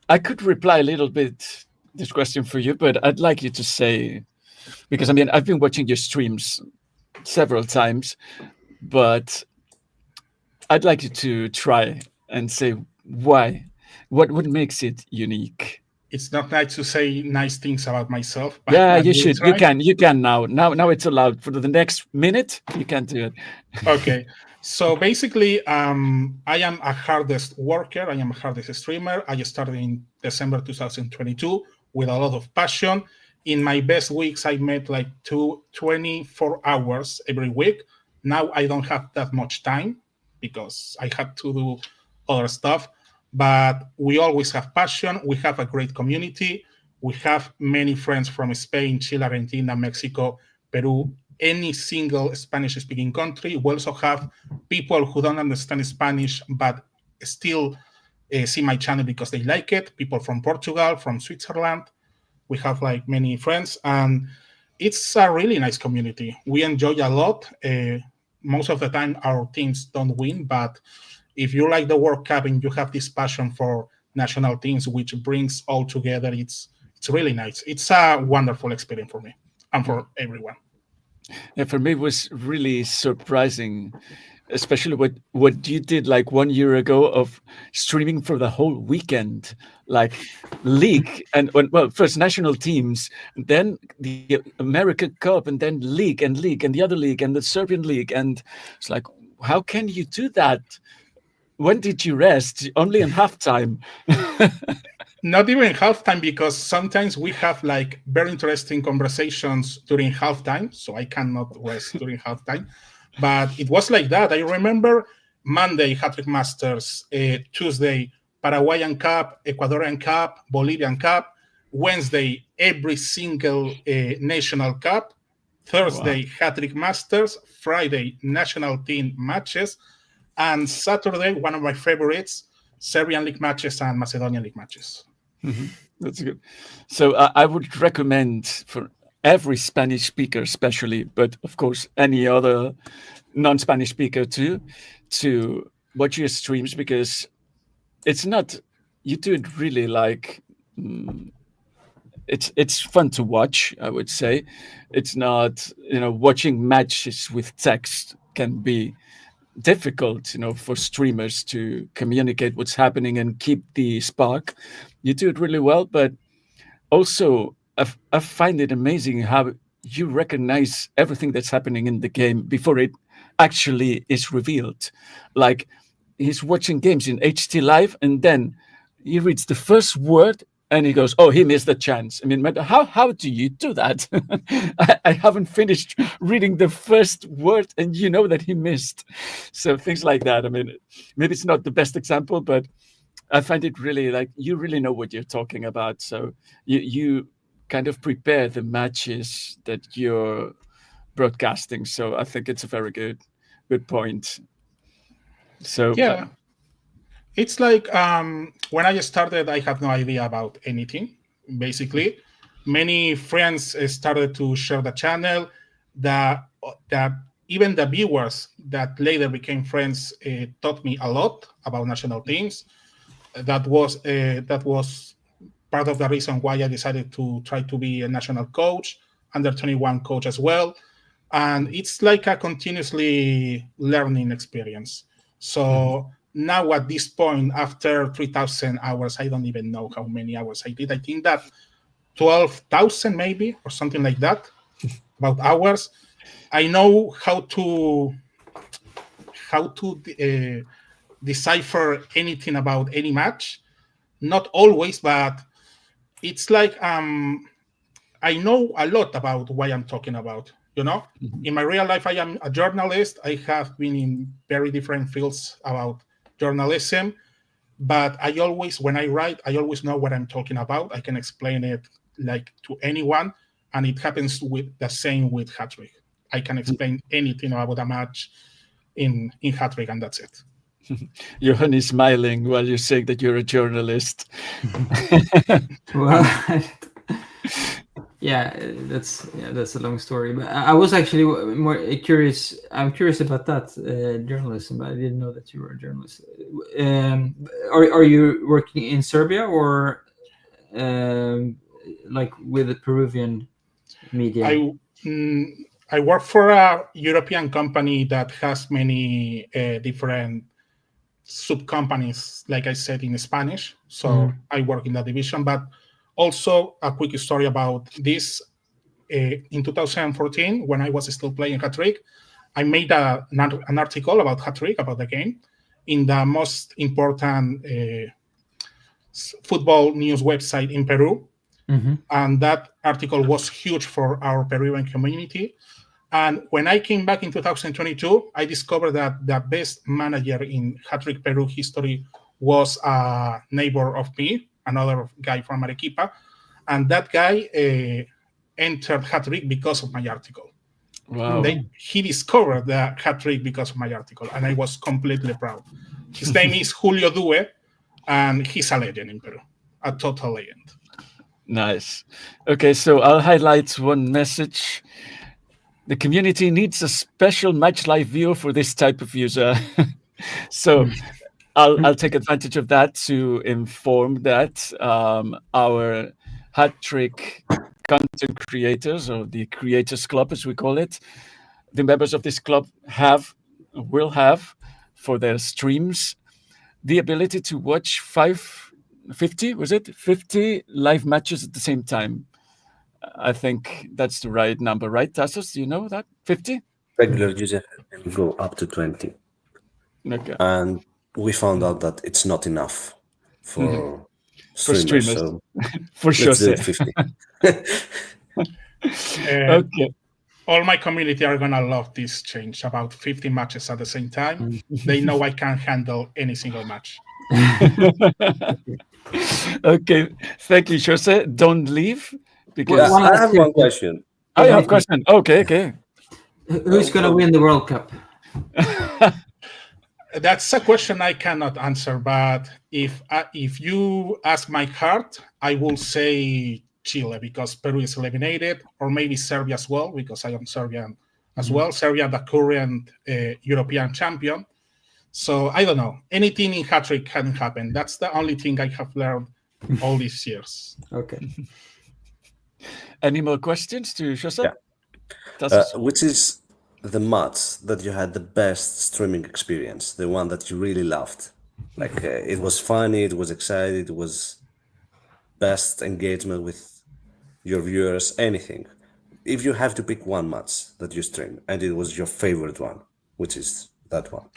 Speaker 1: I could reply a little bit this question for you, but I'd like you to say, because I mean, I've been watching your streams several times, but I'd like you to try and say why. What makes it unique?
Speaker 5: It's not nice to say nice things about myself. But
Speaker 1: yeah, you should. Try. You can now. Now it's allowed. For the next minute, you can do it.
Speaker 5: Okay. So basically, I am a hardest worker. I am a hardest streamer. I started in December 2022 with a lot of passion. In my best weeks, I made like 24 hours every week. Now I don't have that much time because I had to do other stuff. But we always have passion. We have a great community. We have many friends from Spain, Chile, Argentina, Mexico, Peru, any single Spanish-speaking country. We also have people who don't understand Spanish but still see my channel because they like it. People from Portugal, from Switzerland. We have like many friends, and it's a really nice community. We enjoy a lot. Most of the time, our teams don't win, but if you like the World Cup and you have this passion for national teams, which brings all together, it's really nice. It's a wonderful experience for me and for everyone.
Speaker 1: Yeah, for me, it was really surprising, especially what you did like 1 year ago of streaming for the whole weekend, like league and well, first national teams, then the American Cup, and then league and the other league and the Serbian league, and it's like, how can you do that? When did you rest? Only in halftime.
Speaker 5: Not even halftime, because sometimes we have like very interesting conversations during halftime, so I cannot rest during halftime. But it was like that. I remember Monday, Hattrick Masters, Tuesday, Paraguayan Cup, Ecuadorian Cup, Bolivian Cup, Wednesday, every single national cup, Thursday, Hattrick Masters, Friday, national team matches, and Saturday, one of my favorites, Serbian league matches and Macedonian league matches.
Speaker 1: That's good. So I would recommend for every Spanish speaker, especially, but of course any other non-Spanish speaker too, to watch your streams, because it's not, you do it really like, it's fun to watch, I would say. It's not, watching matches with text can be difficult, for streamers to communicate what's happening and keep the spark. You do it really well, but also I find it amazing how you recognize everything that's happening in the game before it actually is revealed. Like, he's watching games in HT Live, and then he reads the first word and he goes, "Oh, he missed the chance." I mean, how do you do that? I haven't finished reading the first word, and you know that he missed. So things like that. I mean, maybe it's not the best example, but I find it really, like, you really know what you're talking about. So you kind of prepare the matches that you're broadcasting. So I think it's a very good point. So
Speaker 5: Yeah. It's like when I started, I had no idea about anything, basically. Many friends started to share the channel, that even the viewers that later became friends taught me a lot about national teams. That was part of the reason why I decided to try to be a national coach, under 21 coach as well. And it's like a continuously learning experience. So now at this point, after 3,000 hours, I don't even know how many hours I did. I think that 12,000 maybe, or something like that, about hours. I know how to decipher anything about any match. Not always, but it's like I know a lot about what I'm talking about. In my real life, I am a journalist. I have been in very different fields about journalism, but when I write, I always know what I'm talking about. I can explain it like to anyone, and it happens with the same with Hattrick. I can explain anything about a match in Hattrick, and that's it.
Speaker 1: Johan is smiling while you're saying that you're a journalist.
Speaker 3: Well, that's a long story. But I was actually more curious. I'm curious about that journalism. I didn't know that you were a journalist. Are you working in Serbia, or like with the Peruvian media?
Speaker 5: I work for a European company that has many different sub-companies, like I said, in Spanish. So I work in that division. But also, a quick story about this. In 2014, when I was still playing Hattrick, I made an article about Hattrick, about the game, in the most important football news website in Peru. And that article was huge for our Peruvian community. And when I came back in 2022, I discovered that the best manager in Hattrick Peru history was a neighbor of me, another guy from Arequipa. And that guy entered Hattrick because of my article.
Speaker 1: Wow.
Speaker 5: He discovered the Hattrick because of my article, and I was completely proud. His name is Julio Due, and he's a legend in Peru, a total legend.
Speaker 1: Nice. Okay, so I'll highlight one message. The community needs a special match live viewer for this type of user. So I'll take advantage of that to inform that our Hattrick content creators, or the Creators Club as we call it, the members of this club will have for their streams the ability to watch 50 live matches at the same time. I think that's the right number, right, Tasos? Do you know that? 50?
Speaker 2: Regular user can go up to 20.
Speaker 1: Okay.
Speaker 2: And we found out that it's not enough for streamers. So
Speaker 1: for sure.
Speaker 2: Let's do it 50.
Speaker 1: Okay.
Speaker 5: All my community are going to love this change, about 50 matches at the same time. They know I can't handle any single match.
Speaker 1: Okay. Thank you, Jose. Don't leave.
Speaker 2: Because I have one question.
Speaker 1: I have a question. Okay.
Speaker 3: Who's going to win the World Cup?
Speaker 5: That's a question I cannot answer. But if you ask my heart, I will say Chile because Peru is eliminated, or maybe Serbia as well because I am Serbian as well. Serbia, the current European champion. So I don't know. Anything in Hattrick can happen. That's the only thing I have learned all these years.
Speaker 3: Okay.
Speaker 1: Any more questions to Jose?
Speaker 2: Yeah.
Speaker 1: Tasos?
Speaker 2: Which is the match that you had the best streaming experience, the one that you really loved? Like it was funny, it was exciting, it was best engagement with your viewers, anything. If you have to pick one match that you stream and it was your favorite one, which is that one?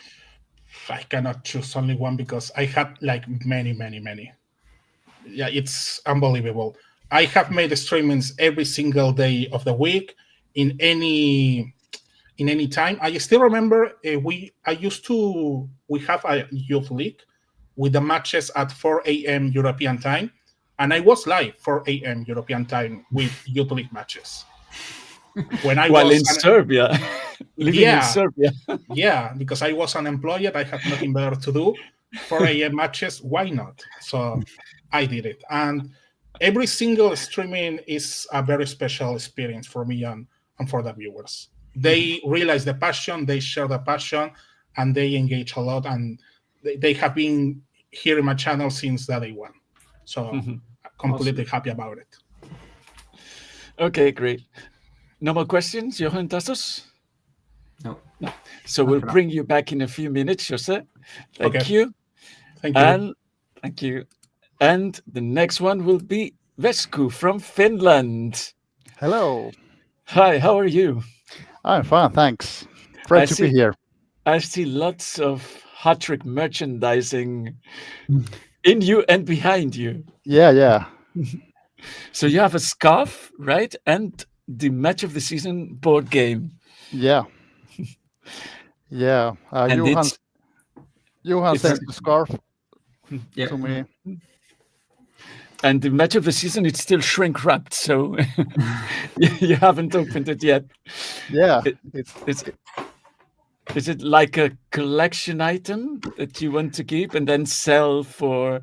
Speaker 5: I cannot choose only one because I had like many. Yeah, it's unbelievable. I have made streamings every single day of the week in any time. I still remember we have a youth league with the matches at 4 a.m. European time, and I was live 4 a.m. European time with youth league matches. When I
Speaker 1: While
Speaker 5: was
Speaker 1: in Serbia, living in Serbia.
Speaker 5: Yeah, because I was unemployed, I had nothing better to do. 4 a.m. matches, why not? So I did it, and every single streaming is a very special experience for me and for the viewers. They realize the passion, they share the passion, and they engage a lot. And they have been here in my channel since the day one. So completely happy about it.
Speaker 1: Okay, great. No more questions, Johan, Tasos?
Speaker 3: No.
Speaker 1: So we'll bring you back in a few minutes, Jose. Thank you.
Speaker 5: Thank you.
Speaker 1: And thank you. And the next one will be Wesqu from Finland.
Speaker 6: Hello.
Speaker 1: Hi, how are you?
Speaker 6: I'm fine, thanks. Great to be here.
Speaker 1: I see lots of Hattrick merchandising in you and behind you.
Speaker 6: Yeah.
Speaker 1: So you have a scarf, right? And the match of the season board game.
Speaker 6: Yeah. Johan sent the scarf to me.
Speaker 1: And the match of the season, it's still shrink wrapped, so you haven't opened it yet.
Speaker 6: Yeah.
Speaker 1: Is it like a collection item that you want to keep and then sell for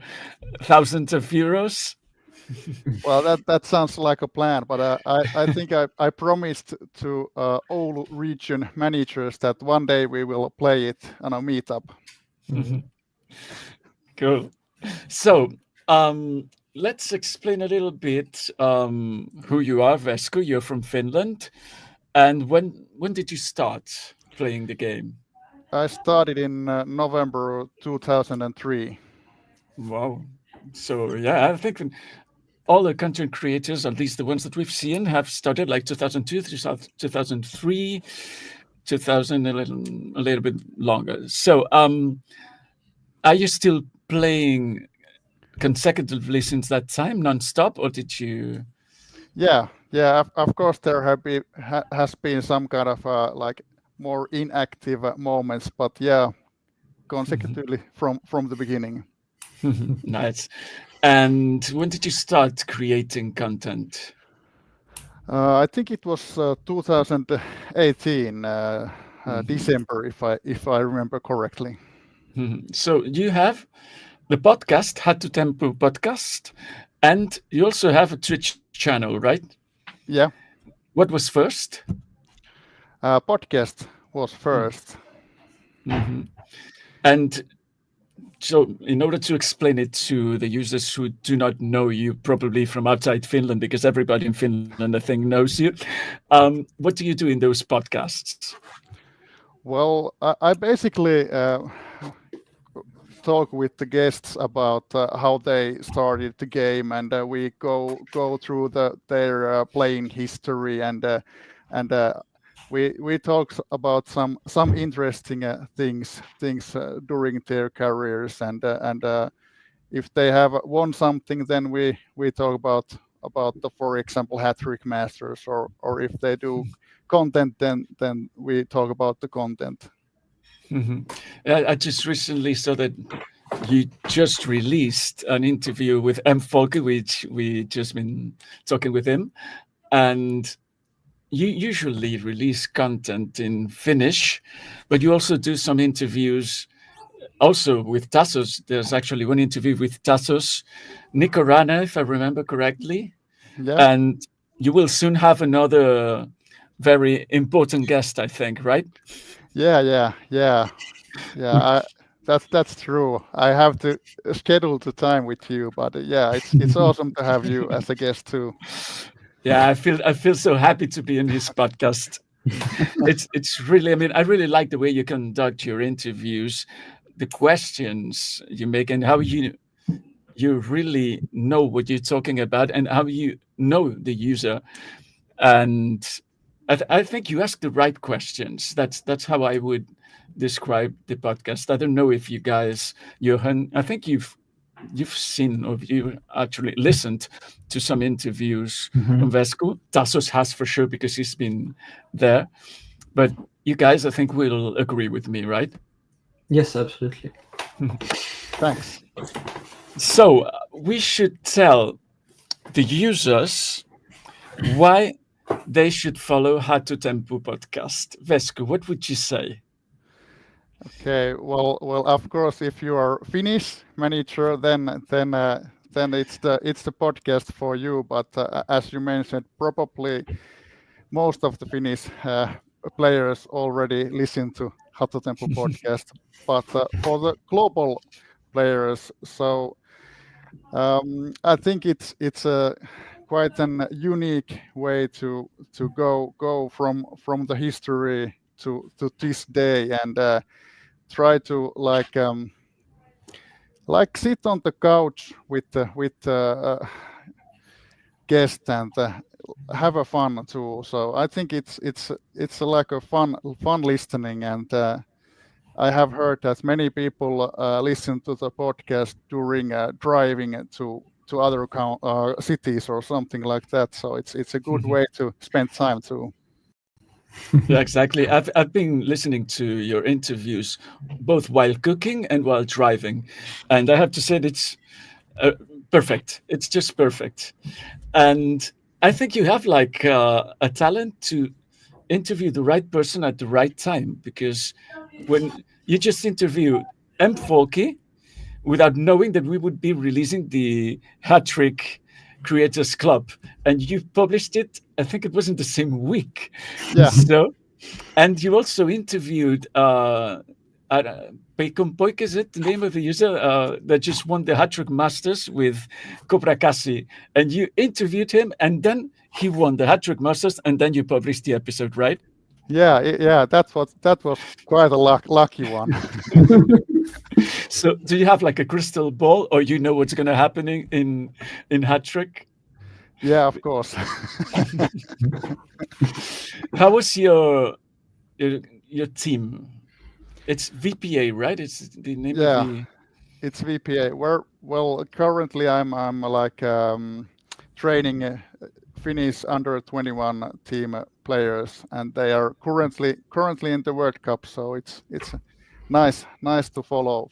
Speaker 1: thousands of euros?
Speaker 6: Well, that sounds like a plan, but I think I promised to all region managers that one day we will play it on a meetup.
Speaker 1: Cool. So let's explain a little bit who you are, Wesqu. You're from Finland, and when did you start playing the game?
Speaker 6: I started in November 2003.
Speaker 1: Wow. So yeah, I think all the content creators, at least the ones that we've seen, have started like 2002, 2003, 2000, a little bit longer. So are you still playing consecutively since that time, non-stop, or did you?
Speaker 6: Yeah. Of course, there has been some kind of like more inactive moments, but yeah, consecutively from the beginning.
Speaker 1: Nice. And when did you start creating content?
Speaker 6: I think it was 2018 December, if I remember correctly.
Speaker 1: So you have the podcast, Hat to Tempo podcast, and you also have a Twitch channel, right?
Speaker 6: Yeah.
Speaker 1: What was first?
Speaker 6: Podcast was first.
Speaker 1: And so in order to explain it to the users who do not know you, probably from outside Finland, because everybody in Finland, I think, knows you, what do you do in those podcasts?
Speaker 6: Well, I basically talk with the guests about how they started the game, and we go through their playing history, and we talk about some interesting things during their careers, and if they have won something, then we talk about the, for example, Hattrick Masters, or if they do content, then we talk about the content.
Speaker 1: I just recently saw that you just released an interview with Mfaulkie, which we just been talking with him, and you usually release content in Finnish, but you also do some interviews also with Tasos, there's actually one interview with Tasos, Nico Rana, if I remember correctly.
Speaker 6: Yeah.
Speaker 1: And you will soon have another very important guest, I think, right?
Speaker 6: Yeah. That's true. I have to schedule the time with you, but yeah, it's awesome to have you as a guest too.
Speaker 1: Yeah, I feel so happy to be in his podcast. It's really, I mean, I really like the way you conduct your interviews, the questions you make, and how you really know what you're talking about and how you know the user. And I think you ask the right questions. That's how I would describe the podcast. I don't know if you guys, Johan, I think you've seen or you actually listened to some interviews on Wesqu. Tasos has for sure because he's been there. But you guys, I think, will agree with me, right?
Speaker 3: Yes, absolutely.
Speaker 6: Thanks.
Speaker 1: So we should tell the users why they should follow How to Tempo podcast. Wesqu, what would you say?
Speaker 6: Okay. Well. Of course, if you are Finnish manager, then it's the podcast for you. But as you mentioned, probably most of the Finnish players already listen to How to Tempo podcast. But for the global players, so I think it's a quite an unique way to go from the history to this day, and try to like sit on the couch with the guest and have a fun too. So I think it's like a fun listening, and I have heard that many people listen to the podcast during driving to other cities or something like that. So it's a good way to spend time too.
Speaker 1: Yeah, exactly. I've been listening to your interviews both while cooking and while driving, and I have to say it's perfect. It's just perfect, and I think you have like a talent to interview the right person at the right time, because when you just interview Mfaulkie without knowing that we would be releasing the Hattrick Creators Club, and you published it, I think it was in the same week.
Speaker 6: Yeah.
Speaker 1: So, and you also interviewed Bacon Poik, is it the name of the user that just won the Hattrick Masters with Cobra Kasi, and you interviewed him, and then he won the Hattrick Masters, and then you published the episode, right?
Speaker 6: Yeah. That was quite a lucky one.
Speaker 1: So, do you have like a crystal ball, or you know what's going to happen in Hattrick?
Speaker 6: Yeah, of course.
Speaker 1: How was your team? It's VPA, right? It's the name of the.
Speaker 6: It's VPA. Well, currently I'm like training Finnish under 21 team players, and they are currently in the World Cup. So it's nice to follow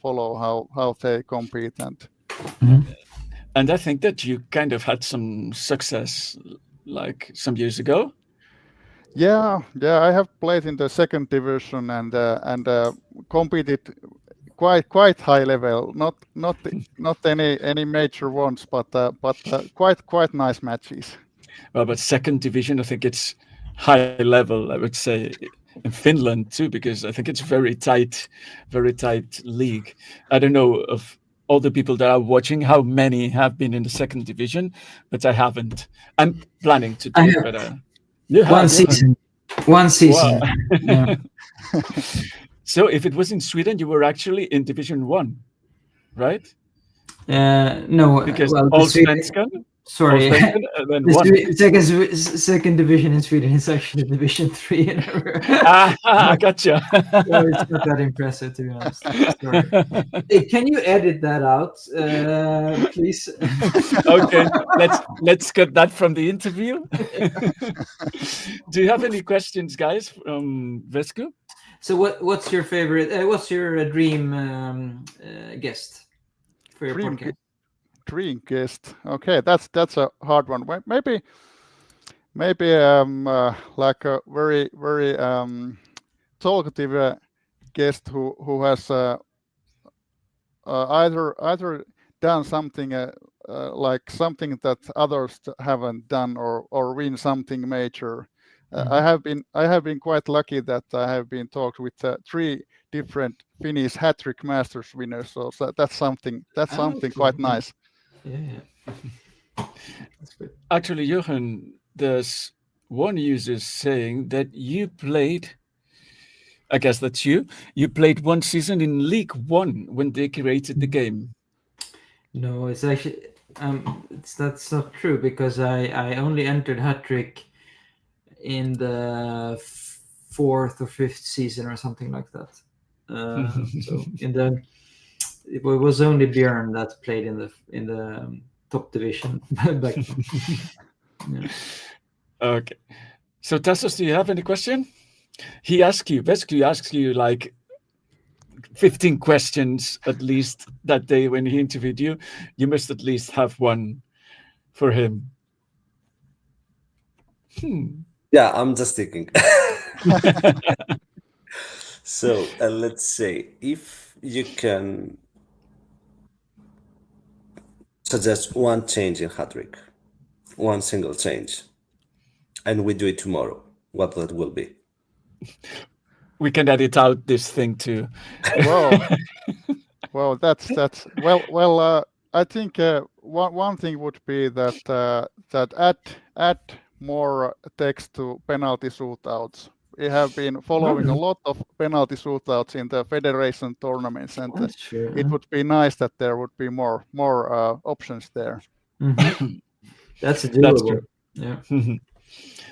Speaker 6: how they compete.
Speaker 1: And I think that you kind of had some success like some years ago.
Speaker 6: Yeah. I have played in the second division and competed quite high level. Not any major ones, but quite nice matches.
Speaker 1: Well, but second division, I think it's high level. I would say in Finland too, because I think it's very tight league. I don't know of all the people that are watching how many have been in the second division, but I haven't. I'm planning to do it, but
Speaker 3: one season.
Speaker 1: Wow.
Speaker 3: Yeah.
Speaker 1: So if it was in Sweden, you were actually in Division 1, right?
Speaker 3: No,
Speaker 1: Because
Speaker 3: well,
Speaker 1: Allsvenskan.
Speaker 3: Sorry,
Speaker 1: Then
Speaker 3: second division in Sweden is actually Division 3.
Speaker 1: I gotcha.
Speaker 3: So it's not that impressive, to be honest. Sorry. Hey, can you edit that out, please?
Speaker 1: Okay, let's get that from the interview. Do you have any questions, guys, from Wesqu?
Speaker 3: So what's your favorite? What's your dream guest for your podcast?
Speaker 6: Dream guest. Okay, that's a hard one. Maybe like a very talkative guest who has either done something like something that others haven't done, or win something major. I have been quite lucky that I have been talked with 3 different Finnish Hattrick Masters winners. So that's something quite nice.
Speaker 3: Yeah. That's good.
Speaker 1: Actually, Johan, there's one user saying that you played, I guess that's you played one season in League One when they created the game.
Speaker 3: No, it's actually that's not true, because I only entered Hattrick in the 4th or 5th season or something like that. So it was only Björn that played in the top division back then. Yeah.
Speaker 1: Okay. So Tasos, do you have any question? He asked you, Wesqu asked you like 15 questions at least that day when he interviewed you. You must at least have one for him.
Speaker 2: Yeah, I'm just thinking. So let's say if you can suggest one change in Hattrick, one single change, and we do it tomorrow, what that will be?
Speaker 1: We can edit out this thing too.
Speaker 6: Well, that's well. I think one thing would be that add more text to penalty shootouts. We have been following a lot of penalty shootouts in the federation tournaments, and
Speaker 3: That's true.
Speaker 6: it would be nice that there would be more options there.
Speaker 3: That's doable.
Speaker 1: That's true.
Speaker 3: Yeah.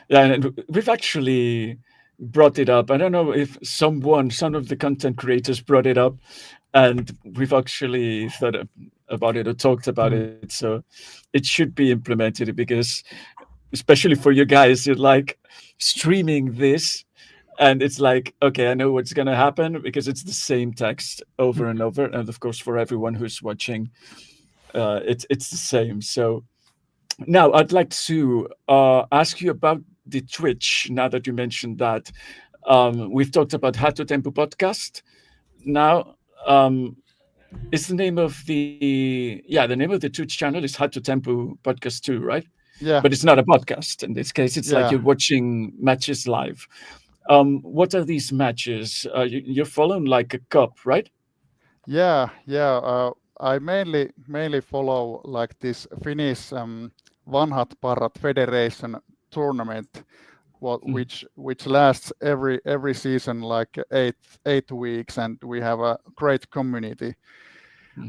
Speaker 1: Yeah, and we've actually brought it up. I don't know if some of the content creators brought it up, and we've actually thought about it or talked about it. So it should be implemented, because especially for you guys, you're like streaming this, and it's like, okay, I know what's going to happen because it's the same text over and over. And of course, for everyone who's watching, it's the same. So now I'd like to ask you about the Twitch, now that you mentioned that. We've talked about Hatto Tempo podcast. Now, is the name of the Twitch channel is Hatto Tempo podcast too, right?
Speaker 6: Yeah.
Speaker 1: But it's not a podcast in this case. It's like
Speaker 6: Yeah.
Speaker 1: you're watching matches live. What are these matches? You're following like a cup, right?
Speaker 6: Yeah. I mainly follow like this Finnish Vanhat Parrat Federation tournament, which lasts every season like eight weeks, and we have a great community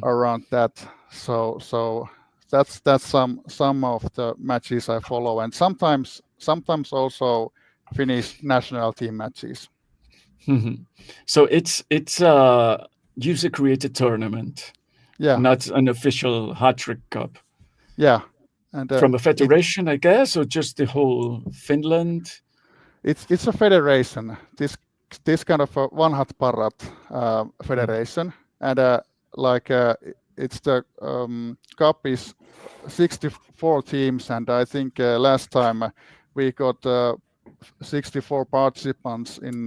Speaker 6: around that. So that's some of the matches I follow, and sometimes also Finnish national team matches.
Speaker 1: So it's a user created tournament,
Speaker 6: Yeah.
Speaker 1: not an official Hattrick Cup.
Speaker 6: Yeah. And
Speaker 1: from a federation, I guess, or just the whole Finland?
Speaker 6: It's a federation. This kind of a Vanhat Parrat federation, and it's the cup is 64 teams, and I think last time we got 64 participants in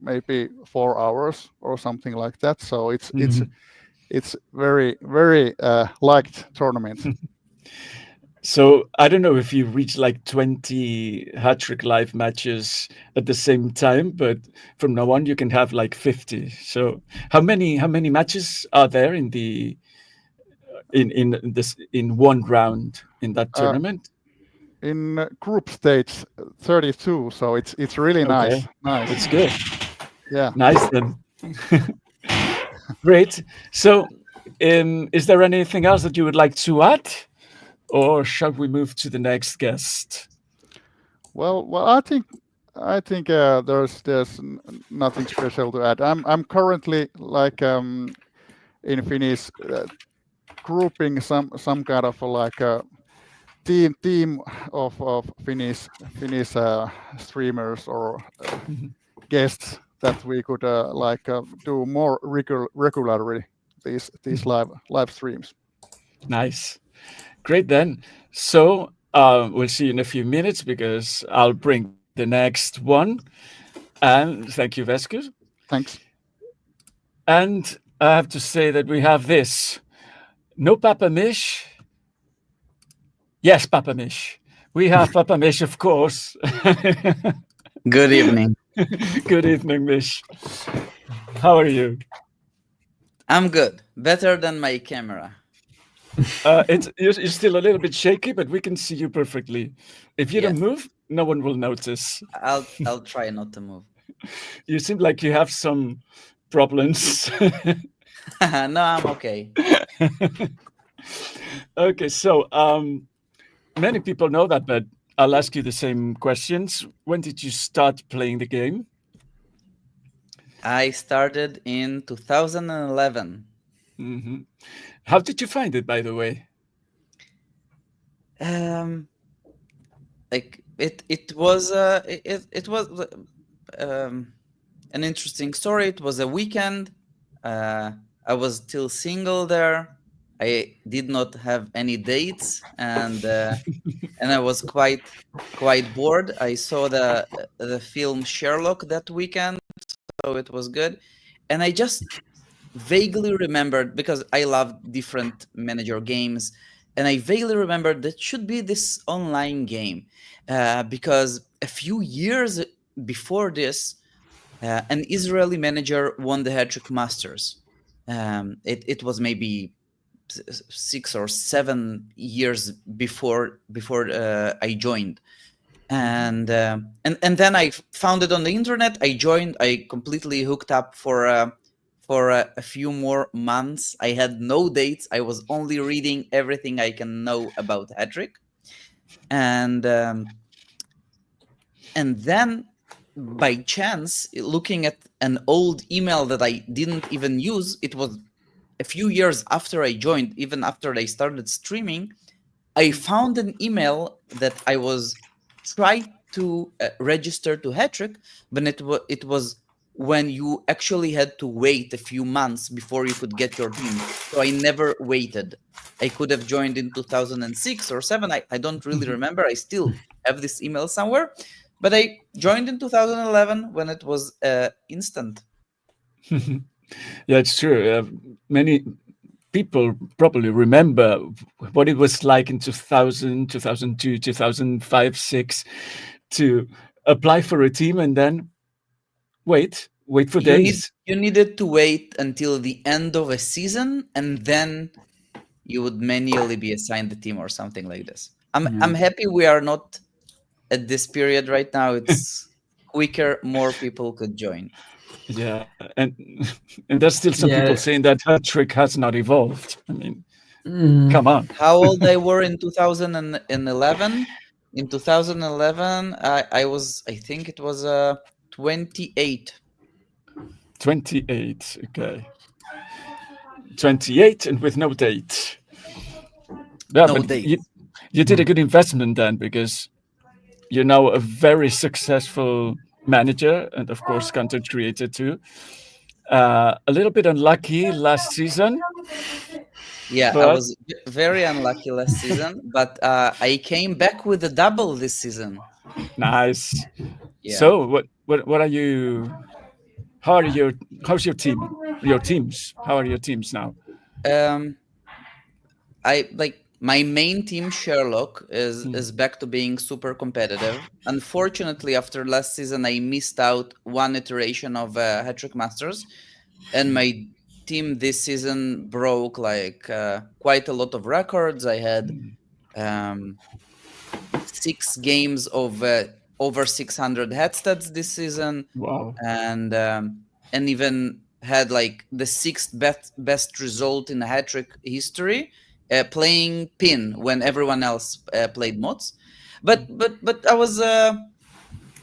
Speaker 6: maybe 4 hours or something like that. So it's very liked tournament.
Speaker 1: So I don't know if you reach like 20 Hattrick live matches at the same time, but from now on you can have like 50. So how many matches are there in one round in that tournament?
Speaker 6: In group stage 32, so it's really nice.
Speaker 1: Okay.
Speaker 6: Nice.
Speaker 1: It's good.
Speaker 6: Yeah.
Speaker 1: Nice then. Great. So is there anything else that you would like to add? Or shall we move to the next guest?
Speaker 6: Well, I think there's nothing special to add. I'm currently like in Finnish grouping some kind of like a team of Finnish streamers or guests that we could do more regularly these live streams.
Speaker 1: Nice. Great then. So we'll see you in a few minutes because I'll bring the next one. And thank you, Wesqu.
Speaker 6: Thanks.
Speaker 1: And I have to say that we have this. No Papa-Mish. Yes, Papa-Mish. We have Papa-Mish, of course.
Speaker 7: Good evening.
Speaker 1: Good evening, Mish. How are you?
Speaker 7: I'm good. Better than my camera.
Speaker 1: You're still a little bit shaky, but we can see you perfectly. If you don't move, no one will notice.
Speaker 7: I'll try not to move.
Speaker 1: You seem like you have some problems.
Speaker 7: No, I'm okay.
Speaker 1: Okay, so many people know that, but I'll ask you the same questions. When did you start playing the game?
Speaker 7: I started in 2011.
Speaker 1: Mm-hmm. How did you find it, by the way?
Speaker 7: Like it was an interesting story. It was a weekend. I was still single there. I did not have any dates, and I was quite bored. I saw the film Sherlock that weekend, so it was good. And I just vaguely remembered, because I love different manager games, and I vaguely remembered that should be this online game, because a few years before this, an Israeli manager won the Hattrick Masters. It was maybe 6 or 7 years before I joined, and then I found it on the internet. I joined. I completely hooked up for a few more months. I had no dates. I was only reading everything I can know about Hattrick, and then by chance, looking at an old email that I didn't even use, it was a few years after I joined, even after I started streaming, I found an email that I was trying to register to Hattrick, but it was when you actually had to wait a few months before you could get your team. So I never waited. I could have joined in 2006 or 7. I don't really remember. I still have this email somewhere. But I joined in 2011 when it was instant.
Speaker 1: Yeah, it's true. Many people probably remember what it was like in 2000, 2002, 2005, 6 to apply for a team and then wait for days.
Speaker 7: You needed to wait until the end of a season, and then you would manually be assigned the team or something like this. I'm happy we are not at this period right now. It's quicker, more people could join.
Speaker 1: Yeah, and there's still some people saying that Hattrick has not evolved. I mean, come on.
Speaker 7: How old I were in 2011? In 2011, I think it was 28.
Speaker 1: 28, okay. 28 and with no date. Yeah,
Speaker 7: No
Speaker 1: but
Speaker 7: date.
Speaker 1: You did a good investment then, because you're now a very successful manager and of course content creator too. A little bit unlucky last season.
Speaker 7: Yeah, I was very unlucky last season, but I came back with a double this season.
Speaker 1: Nice.
Speaker 7: Yeah.
Speaker 1: So what are you? How's your team? Your teams? How are your teams now?
Speaker 7: I like my main team, Sherlock, is back to being super competitive. Unfortunately, after last season, I missed out one iteration of Hattrick Masters, and my team this season broke like quite a lot of records. I had 6 games of over 600 headstats this season.
Speaker 1: Wow.
Speaker 7: And even had like the 6th best result in Hattrick history, playing pin when everyone else played mods. But I was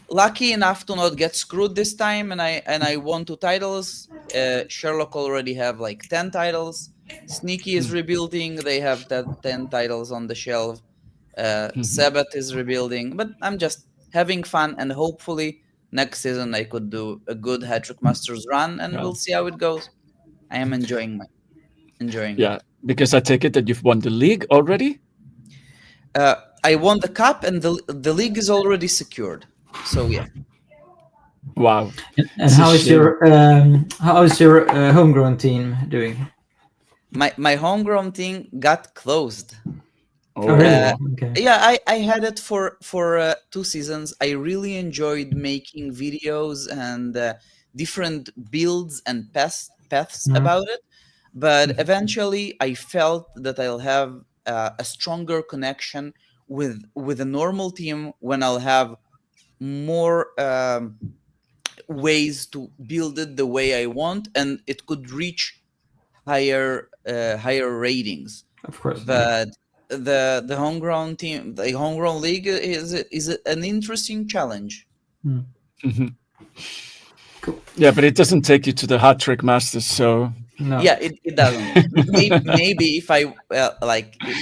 Speaker 7: lucky enough to not get screwed this time, and I won 2 titles. Sherlock already have like 10 titles. Sneaky is rebuilding. They have 10 titles on the shelf. Sabbath is rebuilding, but I'm just having fun, and hopefully next season I could do a good Hattrick Masters run, and we'll see how it goes. I am enjoying
Speaker 1: Yeah, because I take it that you've won the league already?
Speaker 7: I won the cup, and the league is already secured. So yeah.
Speaker 1: Wow.
Speaker 3: And how is your homegrown team doing?
Speaker 7: My homegrown team got closed.
Speaker 1: Oh,
Speaker 3: really? Okay.
Speaker 7: Yeah, I had it for 2 seasons. I really enjoyed making videos and different builds and paths about it. But eventually, I felt that I'll have a stronger connection with a normal team when I'll have more ways to build it the way I want, and it could reach higher ratings.
Speaker 3: Of course.
Speaker 7: But the homegrown team, the homegrown league is an interesting challenge.
Speaker 1: Mhm. Yeah, but it doesn't take you to the Hattrick Masters, so
Speaker 3: No.
Speaker 7: Yeah, it doesn't. Maybe if I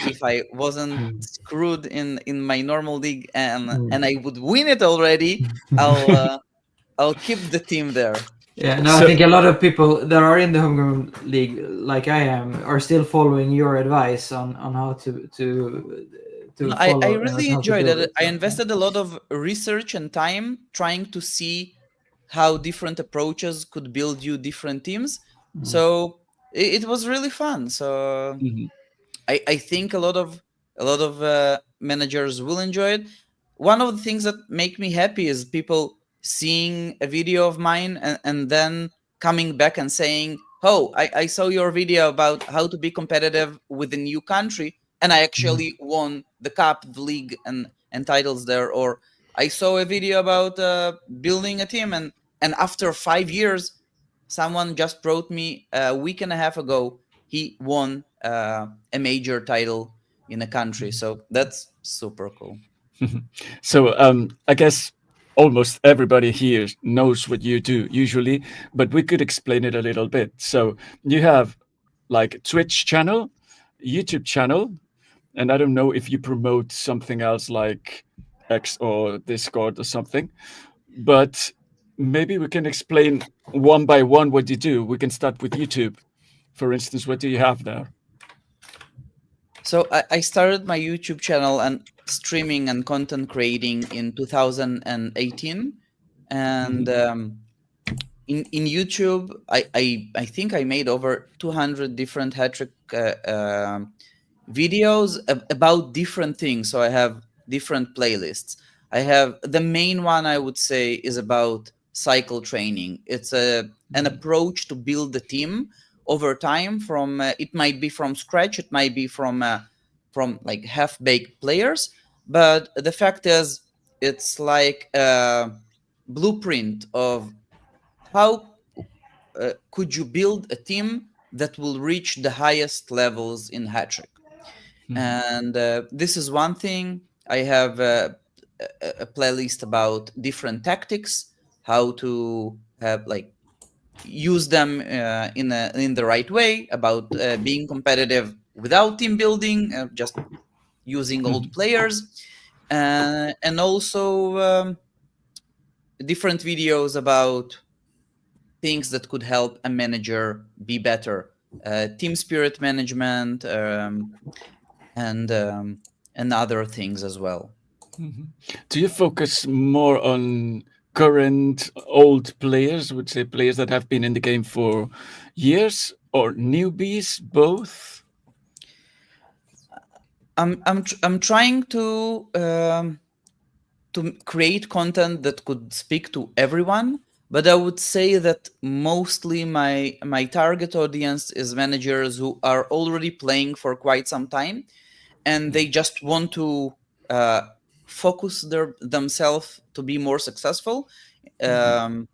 Speaker 7: if I wasn't screwed in my normal league and I would win it already, I'll keep the team there.
Speaker 3: Yeah, no, I think a lot of people that are in the homegrown league, like I am, are still following your advice on how to
Speaker 7: No,
Speaker 3: follow.
Speaker 7: I really
Speaker 3: how to
Speaker 7: enjoyed
Speaker 3: build
Speaker 7: it.
Speaker 3: so,
Speaker 7: I invested a lot of research and time trying to see how different approaches could build you different teams. So it was really fun. So I think a lot of managers will enjoy it. One of the things that make me happy is people seeing a video of mine and then coming back and saying, "Oh, I saw your video about how to be competitive with a new country, and I actually won the cup, the league, and titles there." Or I saw a video about building a team, and after 5 years, someone just wrote me a week and a half ago he won a major title in a country. So that's super cool.
Speaker 1: So I guess almost everybody here knows what you do usually, but we could explain it a little bit. So you have like Twitch channel, YouTube channel, and I don't know if you promote something else like X or Discord or something, but maybe we can explain one by one what you do. We can start with YouTube. For instance, what do you have there?
Speaker 7: So I started my YouTube channel and streaming and content creating in 2018, and in YouTube I think I made over 200 different Hattrick videos about different things. So I have different playlists. I have the main one I would say is about cycle training. It's an approach to build the team over time. From it might be from scratch, it might be from like half-baked players, but the fact is it's like a blueprint of how could you build a team that will reach the highest levels in Hattrick. And this is one thing. I have a playlist about different tactics, how to have like use them in the right way, about being competitive without team building, just using old players, and also different videos about things that could help a manager be better, team spirit management, and other things as well.
Speaker 1: Do you focus more on current old players, would say players that have been in the game for years, or newbies, both?
Speaker 7: I'm trying to create content that could speak to everyone, but I would say that mostly my target audience is managers who are already playing for quite some time, and they just want to focus themselves to be more successful, and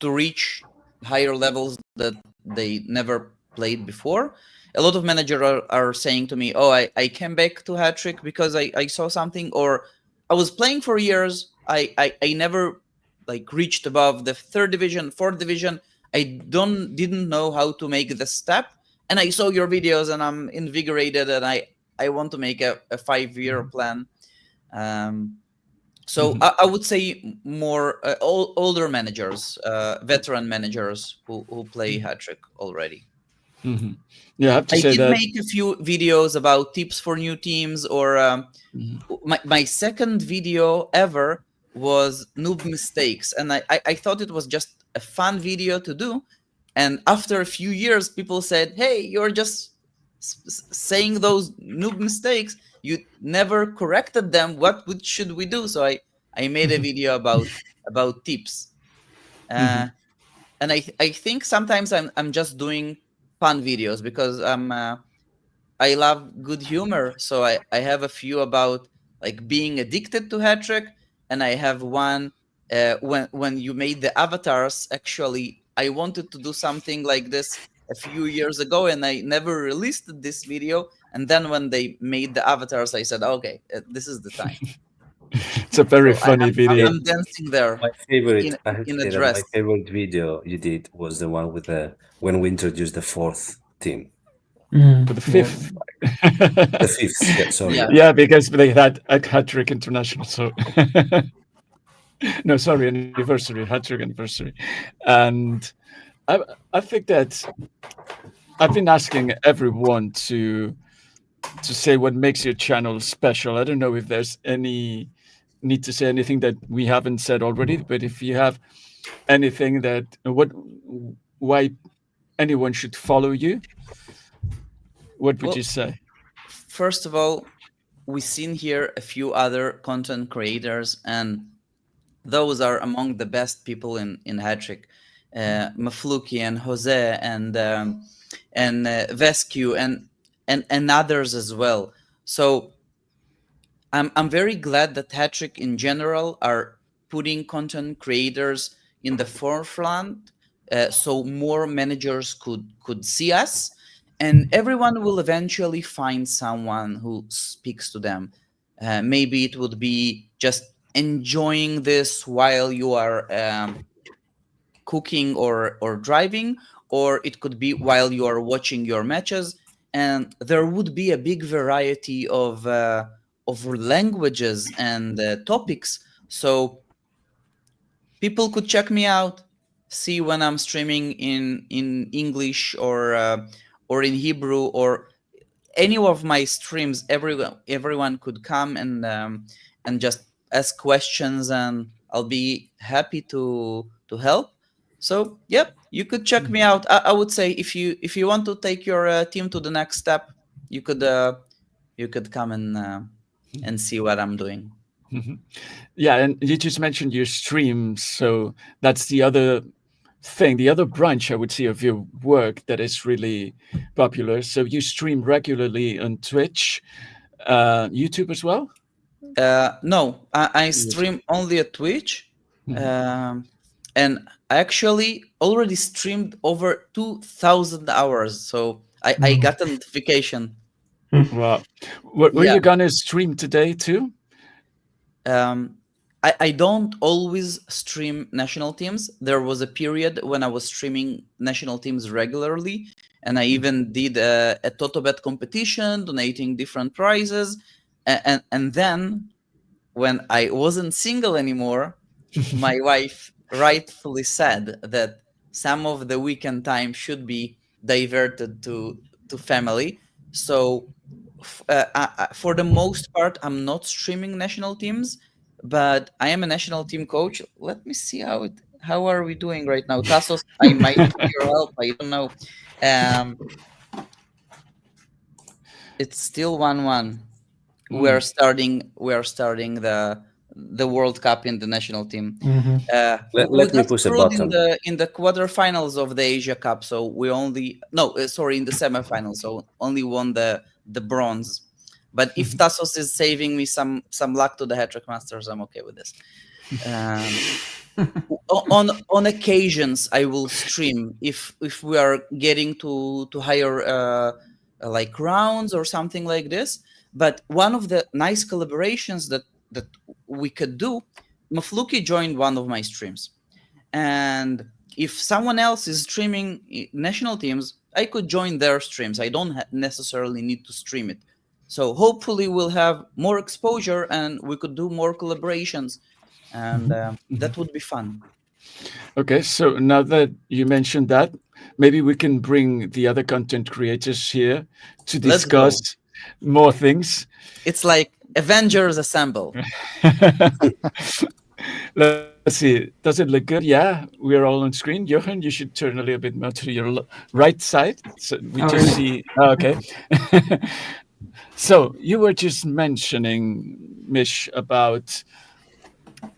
Speaker 7: to reach higher levels that they never played before. A lot of managers are saying to me, "Oh, I came back to Hattrick because I saw something," or "I was playing for years. I never like reached above the 3rd division, 4th division. I didn't know how to make the step, and I saw your videos and I'm invigorated, and I want to make a 5-year plan." So I would say more older managers, veteran managers who play Hattrick already.
Speaker 1: Yeah, I have to
Speaker 7: I
Speaker 1: say
Speaker 7: did
Speaker 1: that.
Speaker 7: make a few videos about tips for new teams, or my second video ever was noob mistakes, and I thought it was just a fun video to do. And after a few years, people said, "Hey, you're just saying those noob mistakes. You never corrected them. What should we do?" So I made a video about tips, and I think sometimes I'm just doing fun videos because I love good humor. So I have a few about like being addicted to Hattrick, and I have one when you made the avatars. Actually, I wanted to do something like this a few years ago, and I never released this video. And then when they made the avatars, I said, "Okay, this is the time."
Speaker 1: It's a very
Speaker 7: So
Speaker 1: funny video.
Speaker 7: I'm dancing there.
Speaker 2: My favorite,
Speaker 7: in-
Speaker 2: I have to
Speaker 7: in a
Speaker 2: say that
Speaker 7: dress.
Speaker 2: my favorite video you did was the one with when we introduced the fourth team.
Speaker 1: For the fifth.
Speaker 2: The fifth, yeah, sorry.
Speaker 7: Yeah.
Speaker 1: Yeah, because they had a Hattrick International, so no, sorry, anniversary, Hattrick anniversary. And I think that I've been asking everyone to say what makes your channel special. I don't know if there's any need to say anything that we haven't said already, but if you have anything that why anyone should follow you, what would
Speaker 7: Well,
Speaker 1: you say?
Speaker 7: First of all, we've seen here a few other content creators, and those are among the best people in Hattrick. Mfaulkie and Jose and Wesqu and others as well. So I'm very glad that Hattrick in general are putting content creators in the forefront, so more managers could see us, and everyone will eventually find someone who speaks to them. Maybe it would be just enjoying this while you are cooking or driving, or it could be while you are watching your matches, and there would be a big variety of languages and topics, so people could check me out, see when I'm streaming in English or in Hebrew or any of my streams. Everyone could come and just ask questions, and I'll be happy to help. So yep, you could check me out. I would say if you want to take your team to the next step, you could come and see what I'm doing.
Speaker 1: Yeah, and you just mentioned your streams, so that's the other thing, the other branch I would say of your work that is really popular. So you stream regularly on Twitch, YouTube as well?
Speaker 7: No, I stream only at Twitch, and I actually already streamed over 2,000 hours. So I got a notification.
Speaker 1: Wow. Were
Speaker 7: Yeah.
Speaker 1: you gonna stream today too?
Speaker 7: I don't always stream national teams. There was a period when I was streaming national teams regularly, and I even did a TotoBet competition, donating different prizes. And then when I wasn't single anymore, my wife rightfully said that some of the weekend time should be diverted to family. So for the most part, I'm not streaming national teams, but I am a national team coach. Let me see how are we doing right now. Tasos, I might need your help. I don't know. It's still 1-1. We are starting the World Cup in the national team.
Speaker 2: Let
Speaker 7: we
Speaker 2: me
Speaker 7: got
Speaker 2: push a
Speaker 7: screwed
Speaker 2: button.
Speaker 7: in the quarterfinals of the Asia Cup, so we only in the semifinals, so only won the bronze. But if Tasos is saving me some luck to the Hattrick Masters, I'm okay with this. On occasions, I will stream if we are getting to higher like rounds or something like this. But one of the nice collaborations that we could do, Mfaulkie joined one of my streams, and if someone else is streaming national teams, I could join their streams. I don't necessarily need to stream it. So hopefully we'll have more exposure and we could do more collaborations, and that would be fun.
Speaker 1: Okay, so now that you mentioned that, maybe we can bring the other content creators here to
Speaker 7: Let's go.
Speaker 1: discuss more things.
Speaker 7: It's like Avengers Assemble.
Speaker 1: Let's see. Does it look good? Yeah, we're all on screen. Johan, you should turn a little bit more to your right side. So we
Speaker 3: Oh,
Speaker 1: just
Speaker 3: really?
Speaker 1: see. Oh, okay. So you were just mentioning, Mish, about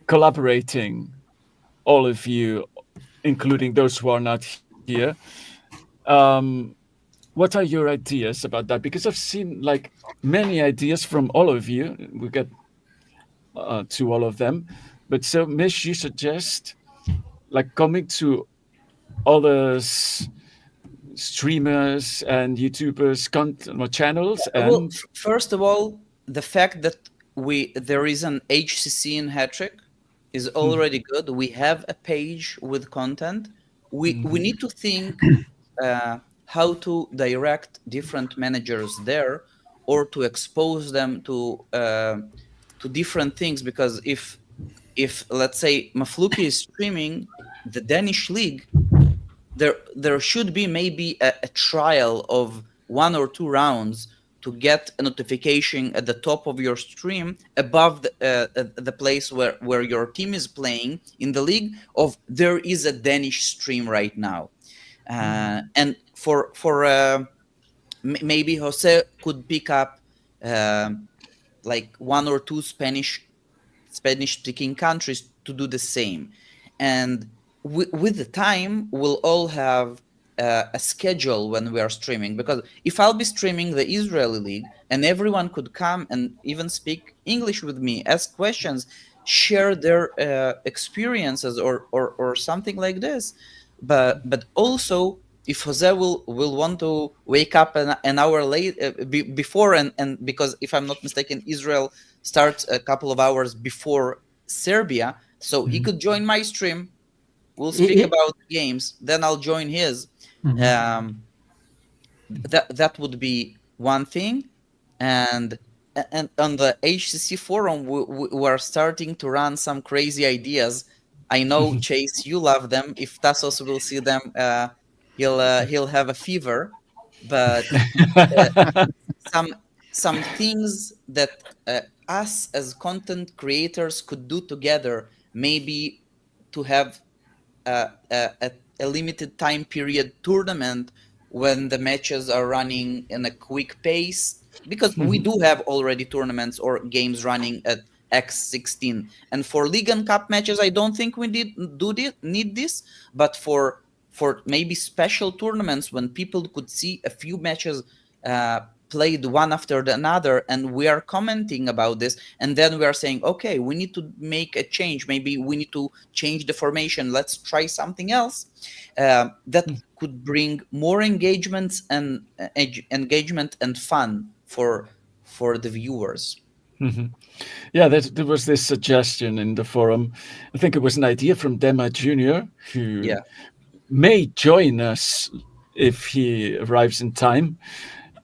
Speaker 1: collaborating, all of you, including those who are not here. Um, what are your ideas about that? Because I've seen like many ideas from all of you. We get to all of them. But so, Mish, you suggest like coming to others streamers and YouTubers content or channels
Speaker 7: Well,
Speaker 1: and
Speaker 7: first of all, the fact that there is an HCC in Hattrick is already good. We have a page with content. We need to think how to direct different managers there, or to expose them to different things. Because if let's say Mfaulkie is streaming the Danish league, there should be maybe a trial of 1 or 2 rounds to get a notification at the top of your stream above the place where your team is playing in the league of there is a Danish stream right now. And for maybe Jose could pick up like 1 or 2 Spanish speaking countries to do the same. And with the time, we'll all have a schedule when we are streaming. Because if I'll be streaming the Israeli league and everyone could come and even speak English with me, ask questions, share their experiences or something like this. But also, if Jose will want to wake up an hour late before, and because if I'm not mistaken, Israel starts a couple of hours before Serbia, so he could join my stream. We'll speak about games, then I'll join his. That would be one thing. And on the HCC forum, we are starting to run some crazy ideas. I know, Chase, you love them. If Tasos will see them, he'll have a fever. But some things that us as content creators could do together, maybe to have a limited time period tournament when the matches are running in a quick pace, because we do have already tournaments or games running at X16. And for League and Cup matches, I don't think we need this, but for maybe special tournaments when people could see a few matches played one after another, and we are commenting about this, and then we are saying, okay, we need to make a change, maybe we need to change the formation, let's try something else, that could bring more engagements and engagement and fun for the viewers.
Speaker 1: yeah, there was this suggestion in the forum. I think it was an idea from Dema Jr., who may join us if he arrives in time.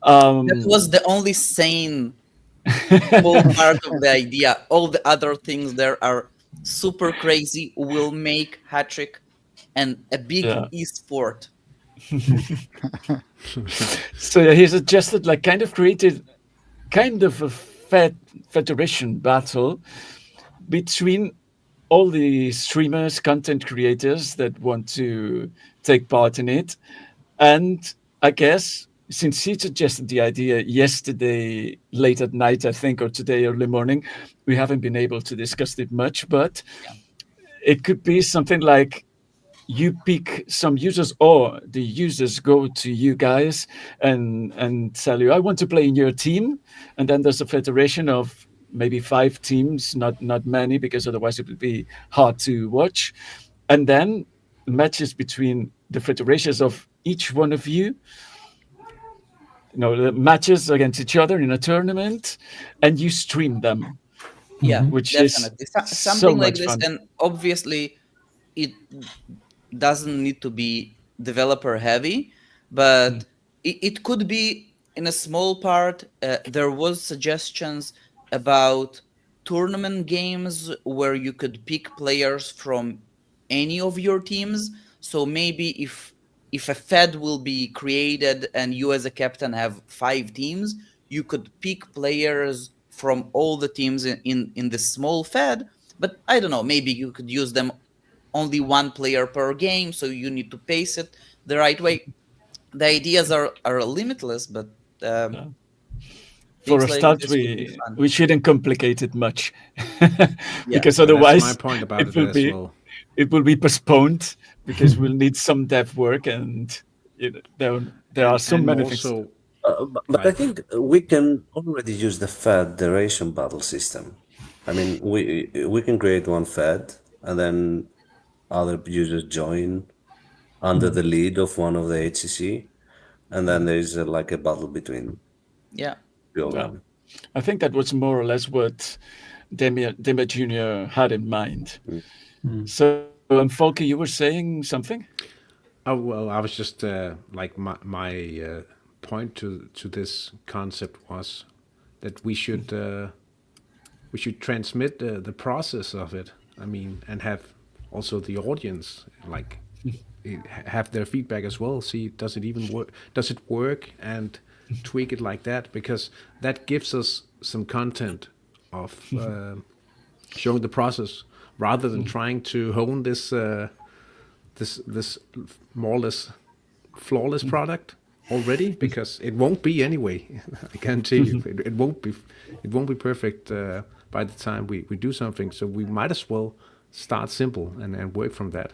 Speaker 7: That was the only sane whole part of the idea. All the other things there are super crazy. Will make Hattrick and a big esport.
Speaker 1: So yeah, he suggested like created kind of a federation battle between all the streamers, content creators that want to take part in it. And I guess since he suggested the idea yesterday late at night, I think, or today early morning, we haven't been able to discuss it much, but it could be something like you pick some users or the users go to you guys and tell you, I want to play in your team. And then there's a federation of maybe 5 teams, not many, because otherwise it would be hard to watch. And then matches between the federations of each one of you, the matches against each other in a tournament, and you stream them.
Speaker 7: Yeah,
Speaker 1: which
Speaker 7: definitely.
Speaker 1: is
Speaker 7: Something
Speaker 1: so
Speaker 7: like
Speaker 1: much
Speaker 7: this.
Speaker 1: fun.
Speaker 7: And obviously it doesn't need to be developer heavy, but it could be in a small part. There was suggestions about tournament games where you could pick players from any of your teams. So maybe if a fed will be created and you as a captain have 5 teams, you could pick players from all the teams in the small fed, But I don't know, maybe you could use them only one player per game, so you need to pace it the right way. The ideas are limitless, but
Speaker 1: for
Speaker 7: things
Speaker 1: a
Speaker 7: like
Speaker 1: start,
Speaker 7: this would be fun.
Speaker 1: we shouldn't complicate it much, because
Speaker 4: That's
Speaker 1: otherwise
Speaker 4: my point about it
Speaker 1: will
Speaker 4: as
Speaker 1: be
Speaker 4: well.
Speaker 1: it will be postponed because we'll need some dev work, and there are so
Speaker 4: And
Speaker 1: many things.
Speaker 4: also,
Speaker 2: But I think we can already use the federation battle system. I mean, we can create one fed, and then other users join under the lead of one of the HCC, and then there is like a battle between
Speaker 7: Yeah.
Speaker 2: two of them.
Speaker 1: I think that was more or less what Demir Jr. had in mind. So, Mfaulkie, you were saying something?
Speaker 4: oh well, I was just like my point to this concept was that we should transmit the process of it. I mean, and have also the audience like have their feedback as well. See, does it even work? Does it work? And tweak it like that, because that gives us some content of showing the process rather than trying to hone this this more or less flawless product already, because it won't be anyway. I guarantee you, it won't be perfect by the time we do something. So we might as well start simple and work from that.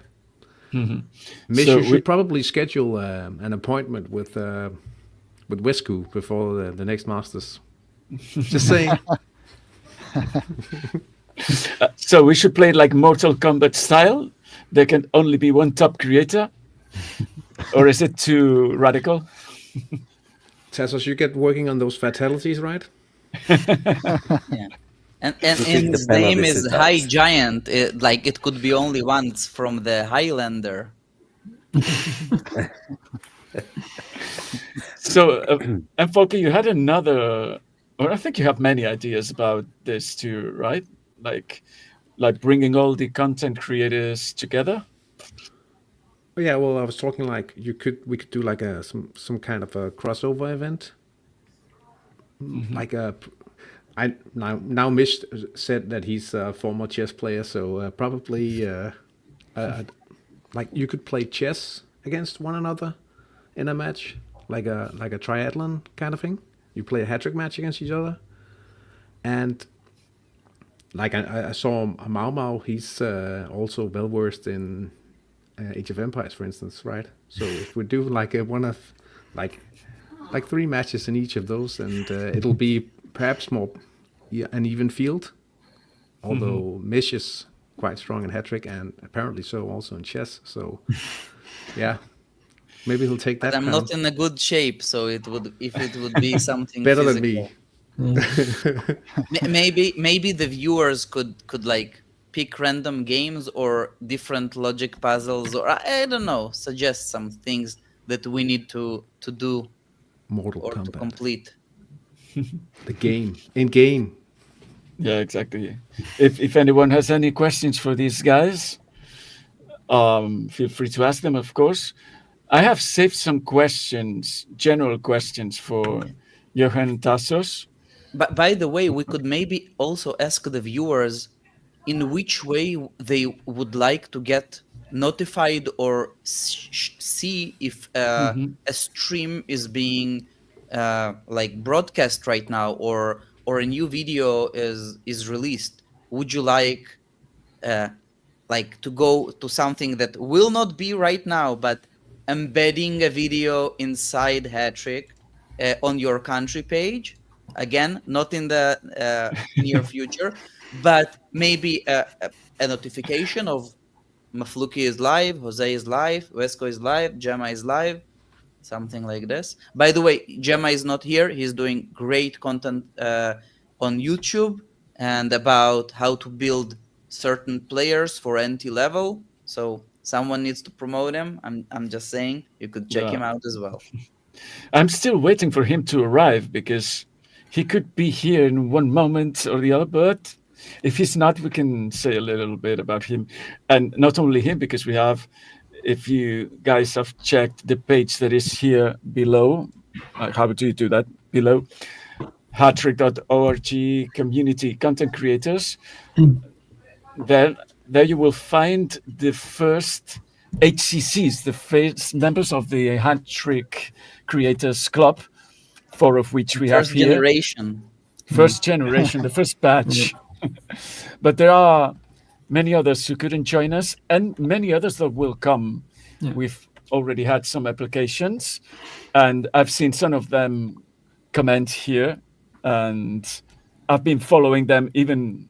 Speaker 4: Mish,
Speaker 1: So
Speaker 4: you should probably schedule an appointment with Wesqu before the next Masters. Just saying.
Speaker 1: So we should play it like Mortal Kombat style. There can only be one top creator, or is it too radical?
Speaker 4: Tasos, you get working on those fatalities, right?
Speaker 7: Yeah. And
Speaker 2: think the
Speaker 7: his name
Speaker 2: penalty
Speaker 7: is
Speaker 2: is
Speaker 7: High
Speaker 2: that.
Speaker 7: Giant. Like it could be only once from the Highlander.
Speaker 1: So, Mfaulkie, you had another, or I think you have many ideas about this too, right? Like bringing all the content creators together.
Speaker 4: Yeah, well, I was talking like we could do like some kind of a crossover event, like now Mish said that he's a former chess player, so probably like you could play chess against one another in a match, like a triathlon kind of thing. You play a hat-trick match against each other, and like I saw Mau, he's also well versed in Age of Empires, for instance, right? So if we do like one of like 3 matches in each of those, and it'll be perhaps more an even field. Although Mish is quite strong in hat-trick, and apparently so also in chess. So yeah, maybe he'll take that.
Speaker 7: But I'm
Speaker 4: crown.
Speaker 7: not in a good shape, so it would be something
Speaker 4: Better
Speaker 7: physical.
Speaker 4: than me.
Speaker 7: Maybe the viewers could like pick random games or different logic puzzles, or I don't know, suggest some things that we need to do
Speaker 4: Mortal
Speaker 7: or to
Speaker 4: Kombat.
Speaker 7: complete.
Speaker 4: The game in game.
Speaker 1: Yeah, exactly. If anyone has any questions for these guys, feel free to ask them, of course. I have saved some questions, general questions for Johan and Tasos.
Speaker 7: But by the way, we could maybe also ask the viewers in which way they would like to get notified or see if a stream is being like broadcast right now, or a new video is released. Would you like to go to something that will not be right now, but embedding a video inside Hattrick on your country page? Again, not in the near future, but maybe a notification of Mfaulkie is live, Jose is live, Wesqu is live, Gemma is live, something like this. By the way, Gemma is not here. He's doing great content on YouTube and about how to build certain players for NT level. So someone needs to promote him. I'm just saying, you could check him out as well.
Speaker 1: I'm still waiting for him to arrive because he could be here in one moment or the other, but if he's not, we can say a little bit about him. And not only him, because we have, if you guys have checked the page that is here below, how do you do that? Below, hattrick.org community content creators. there you will find the first HCCs, the first members of the Hattrick Creators Club, 4 of which we have
Speaker 7: First
Speaker 1: here.
Speaker 7: generation.
Speaker 1: First generation, the first batch. But there are many others who couldn't join us, and many others that will come.
Speaker 3: Yeah.
Speaker 1: We've already had some applications, and I've seen some of them comment here, and I've been following them even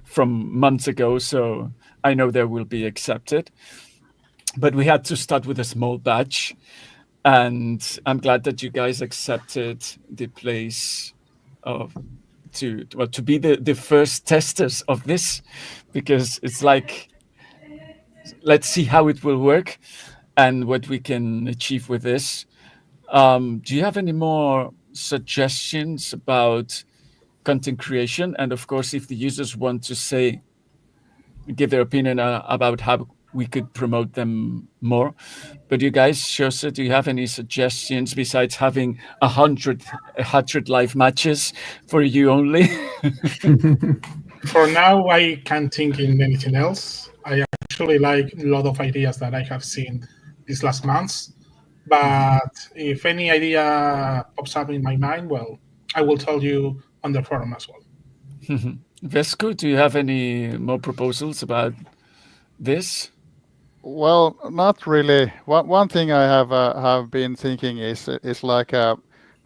Speaker 1: from months ago, so I know they will be accepted. But we had to start with a small batch, and I'm glad that you guys accepted the place to be the first testers of this, because it's like, let's see how it will work and what we can achieve with this. Do you have any more suggestions about content creation? And of course, if the users want to give their opinion about how we could promote them more. But you guys, Xose, do you have any suggestions besides having 100 live matches for you only?
Speaker 5: For now, I can't think in anything else. I actually like a lot of ideas that I have seen these last months. But if any idea pops up in my mind, well, I will tell you on the forum as well.
Speaker 1: Wesqu, do you have any more proposals about this?
Speaker 6: Well, not really. One thing I have been thinking is like I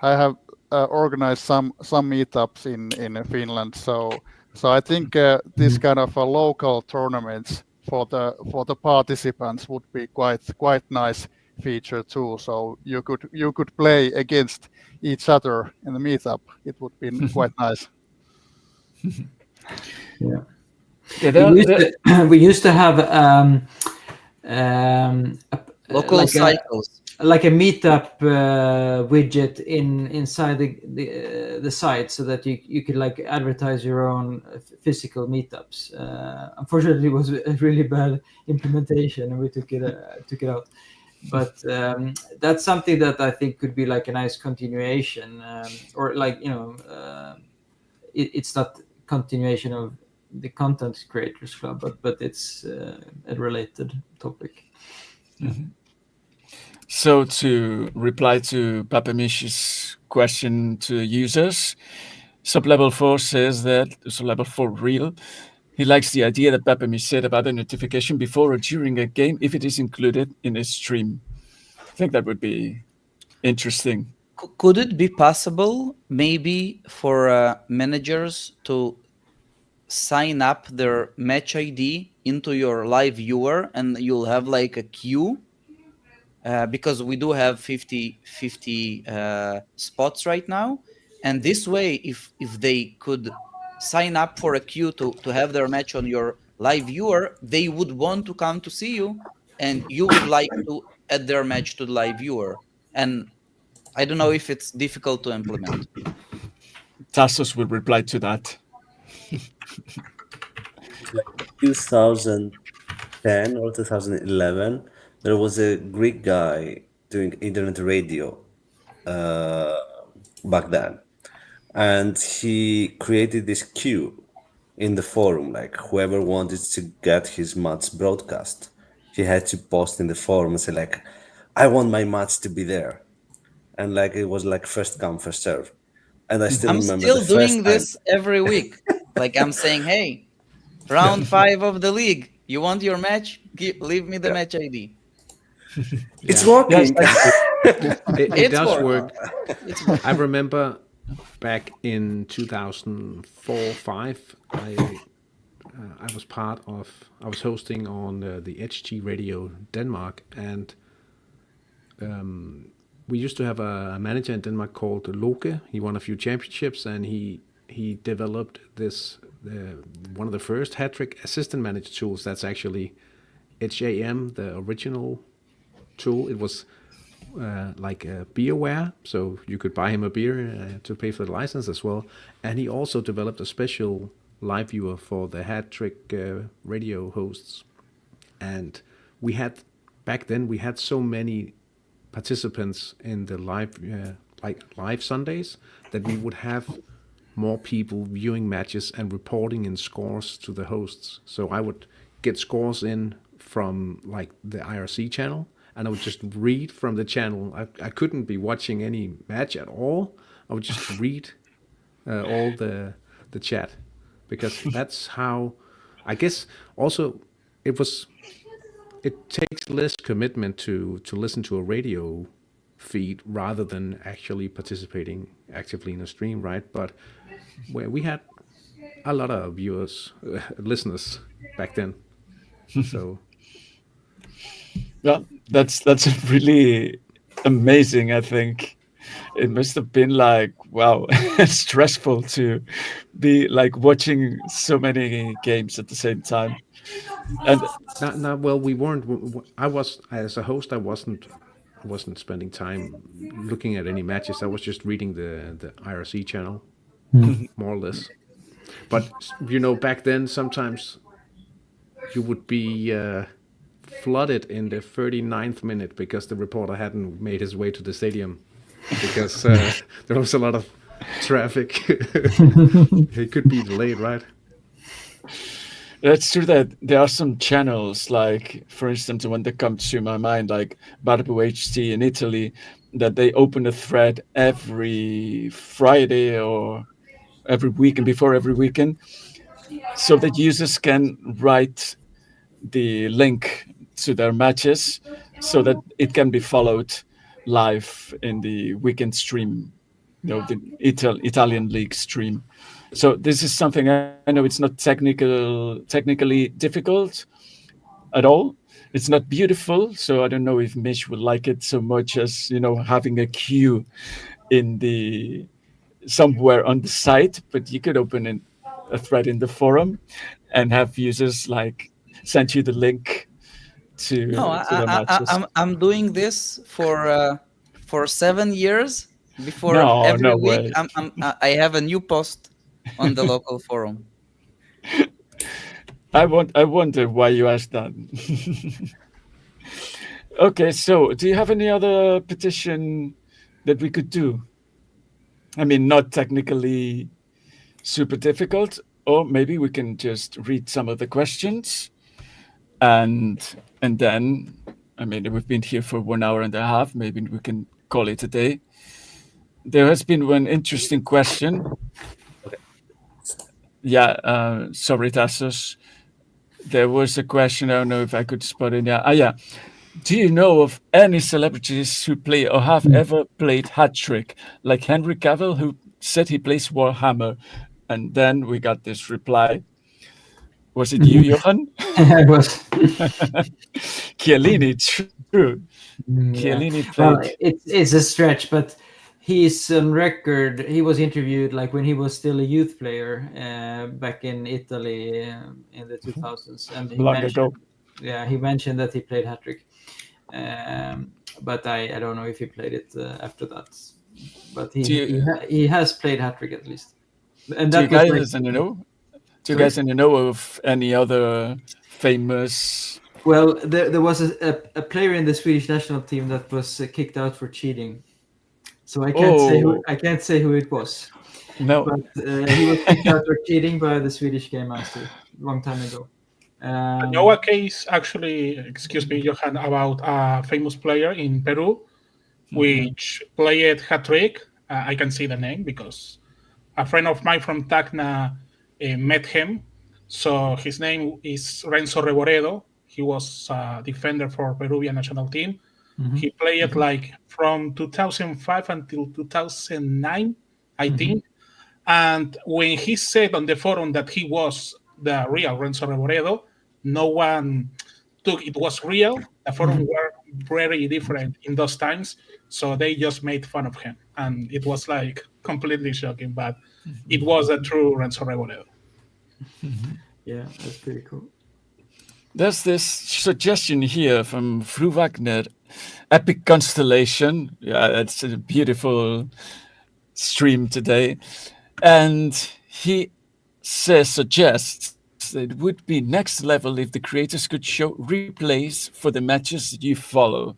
Speaker 6: have organized some meetups in Finland. So I think this kind of a local tournaments for the participants would be quite nice feature too. So you could play against each other in the meetup. It would be quite nice.
Speaker 3: Yeah.
Speaker 1: Yeah,
Speaker 3: we used to have
Speaker 7: Local cycles.
Speaker 3: like a meetup widget inside the site, so that you could like advertise your own physical meetups. Unfortunately, it was a really bad implementation, and we took it out. But that's something that I think could be like a nice continuation, or like it's not continuation of the Content Creators Club, but it's a related topic.
Speaker 1: Mm-hmm. So to reply to Papa-Mish's question to users, Sublevel 4 says that, Sublevel 4 real, he likes the idea that Papa-Mish said about a notification before or during a game if it is included in a stream. I think that would be interesting.
Speaker 7: Could it be possible maybe for managers to sign up their match ID into your live viewer, and you'll have like a queue? Because we do have 50 spots right now, and this way if they could sign up for a queue to have their match on your live viewer, they would want to come to see you, and you would like to add their match to the live viewer. And I don't know if it's difficult to implement.
Speaker 1: Tasos will reply to that.
Speaker 2: Like 2010 or 2011, there was a Greek guy doing internet radio back then, and he created this queue in the forum. Like whoever wanted to get his match broadcast, he had to post in the forum and say like, "I want my match to be there," and like it was like first come first serve. And I still
Speaker 7: I'm
Speaker 2: remember
Speaker 7: still
Speaker 2: the
Speaker 7: doing
Speaker 2: first
Speaker 7: this
Speaker 2: time.
Speaker 7: every week. Like I'm saying, hey, round 5 of the league, you want your match? Leave me the match ID.
Speaker 2: It's working.
Speaker 4: It does work.
Speaker 7: It's
Speaker 4: I remember back in 2004-05, I was I was hosting on the HT Radio Denmark, and we used to have a manager in Denmark called Loke. He won a few championships, and he developed this one of the first Hattrick assistant manager tools. That's actually HAM, the original tool. It was like a beerware, so you could buy him a beer to pay for the license as well. And he also developed a special live viewer for the Hattrick radio hosts. And we had back then so many participants in the live Sundays that we would have more people viewing matches and reporting in scores to the hosts. So I would get scores in from like the IRC channel, and I would just read from the channel. I couldn't be watching any match at all. I would just read all the chat, because that's how, I guess also it takes less commitment to listen to a radio feed rather than actually participating actively in a stream, right? But where we had a lot of viewers, listeners back then. So
Speaker 8: Yeah, that's really amazing. I think it must have been like, wow, stressful to be like watching so many games at the same time. And
Speaker 4: well, we weren't. I was, as a host, I wasn't spending time looking at any matches. I was just reading the IRC channel, more or less. But back then, sometimes you would be flooded in the 39th minute because the reporter hadn't made his way to the stadium, because there was a lot of traffic. He could be delayed, right?
Speaker 8: it's true that there are some channels, like, for instance, the one that comes to my mind, like HT in Italy, that they open a thread every Friday or every weekend, before every weekend, so that users can write the link to their matches so that it can be followed live in the weekend stream, the Italian league stream. So this is something, I know it's not technically difficult at all. It's not beautiful, so I don't know if Mish would like it so much as having a queue in somewhere on the site, but you could open a thread in the forum and have users like send you the link to the matches.
Speaker 7: I'm doing this for 7 years. Before
Speaker 8: No,
Speaker 7: every
Speaker 8: no
Speaker 7: week,
Speaker 8: way.
Speaker 7: I have a new post on the local forum.
Speaker 8: I wonder why you asked that. Okay, so do you have any other petition that we could do? I mean, not technically super difficult, or maybe we can just read some of the questions, and then, I mean, we've been here for 1 hour and a half. Maybe we can call it a day. There has been one interesting question. Yeah, sorry, Tasos. There was a question. I don't know if I could spot it. Yeah. Do you know of any celebrities who play or have ever played Hattrick, like Henry Cavill, who said he plays Warhammer? And then we got this reply. Was it you, Johan?
Speaker 3: It was.
Speaker 8: Chiellini, true. Chiellini played.
Speaker 3: Well, it's a stretch, but he's on record. He was interviewed like when he was still a youth player back in Italy in the 2000s, and he mentioned that he played Hattrick. But I don't know if he played it after that. But he has played Hattrick at least. And
Speaker 8: do you guys in the know of any other famous?
Speaker 3: Well, there was a player in the Swedish national team that was kicked out for cheating. So I can't say who it was.
Speaker 8: No,
Speaker 3: but he was kicked out for cheating by the Swedish game master a long time ago.
Speaker 5: I know a case, actually, excuse me, Johan, about a famous player in Peru, which played Hattrick. I can see the name because a friend of mine from Tacna met him. So his name is Renzo Reboredo. He was a defender for Peruvian national team. He played like from 2005 until 2009, I think. And when he said on the forum that he was the real Renzo Reboredo, no one took it was real. The forum were very different in those times, so they just made fun of him. And it was like completely shocking, but it was a true Renzo Reboredo.
Speaker 3: Yeah, that's pretty cool.
Speaker 8: There's this suggestion here from Fru Wagner, Epic Constellation. Yeah, it's a beautiful stream today. And he suggests that it would be next level if the creators could show replays for the matches that you follow.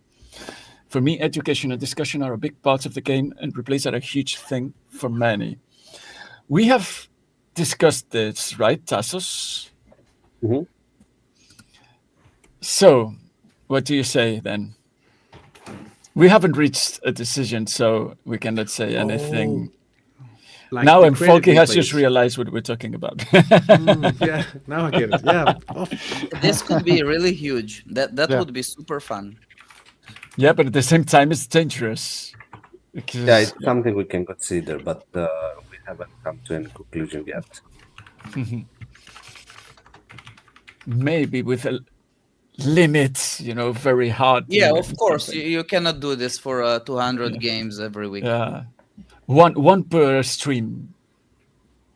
Speaker 8: For me, education and discussion are a big part of the game, and replays are a huge thing for many. we have discussed this, right, Tasos?
Speaker 2: Mhm.
Speaker 8: So, what do you say then? We haven't reached a decision, so we cannot say anything.
Speaker 4: Like
Speaker 8: Now,
Speaker 4: the credit
Speaker 8: Mfaulkie has just
Speaker 4: replays.
Speaker 8: realized what we're talking about.
Speaker 4: Yeah, now I get it. Yeah. Oh,
Speaker 7: This could be really huge. That
Speaker 6: Yeah.
Speaker 7: would be super fun.
Speaker 8: Yeah, but at the same time, it's dangerous. Because,
Speaker 2: Yeah, it's something we can consider, but we haven't come to any conclusion yet.
Speaker 8: maybe with a limit, very hard.
Speaker 7: Yeah,
Speaker 8: limit
Speaker 7: of
Speaker 8: or
Speaker 7: course.
Speaker 8: something.
Speaker 7: You cannot do this for 200 games every week.
Speaker 8: Yeah, one per stream.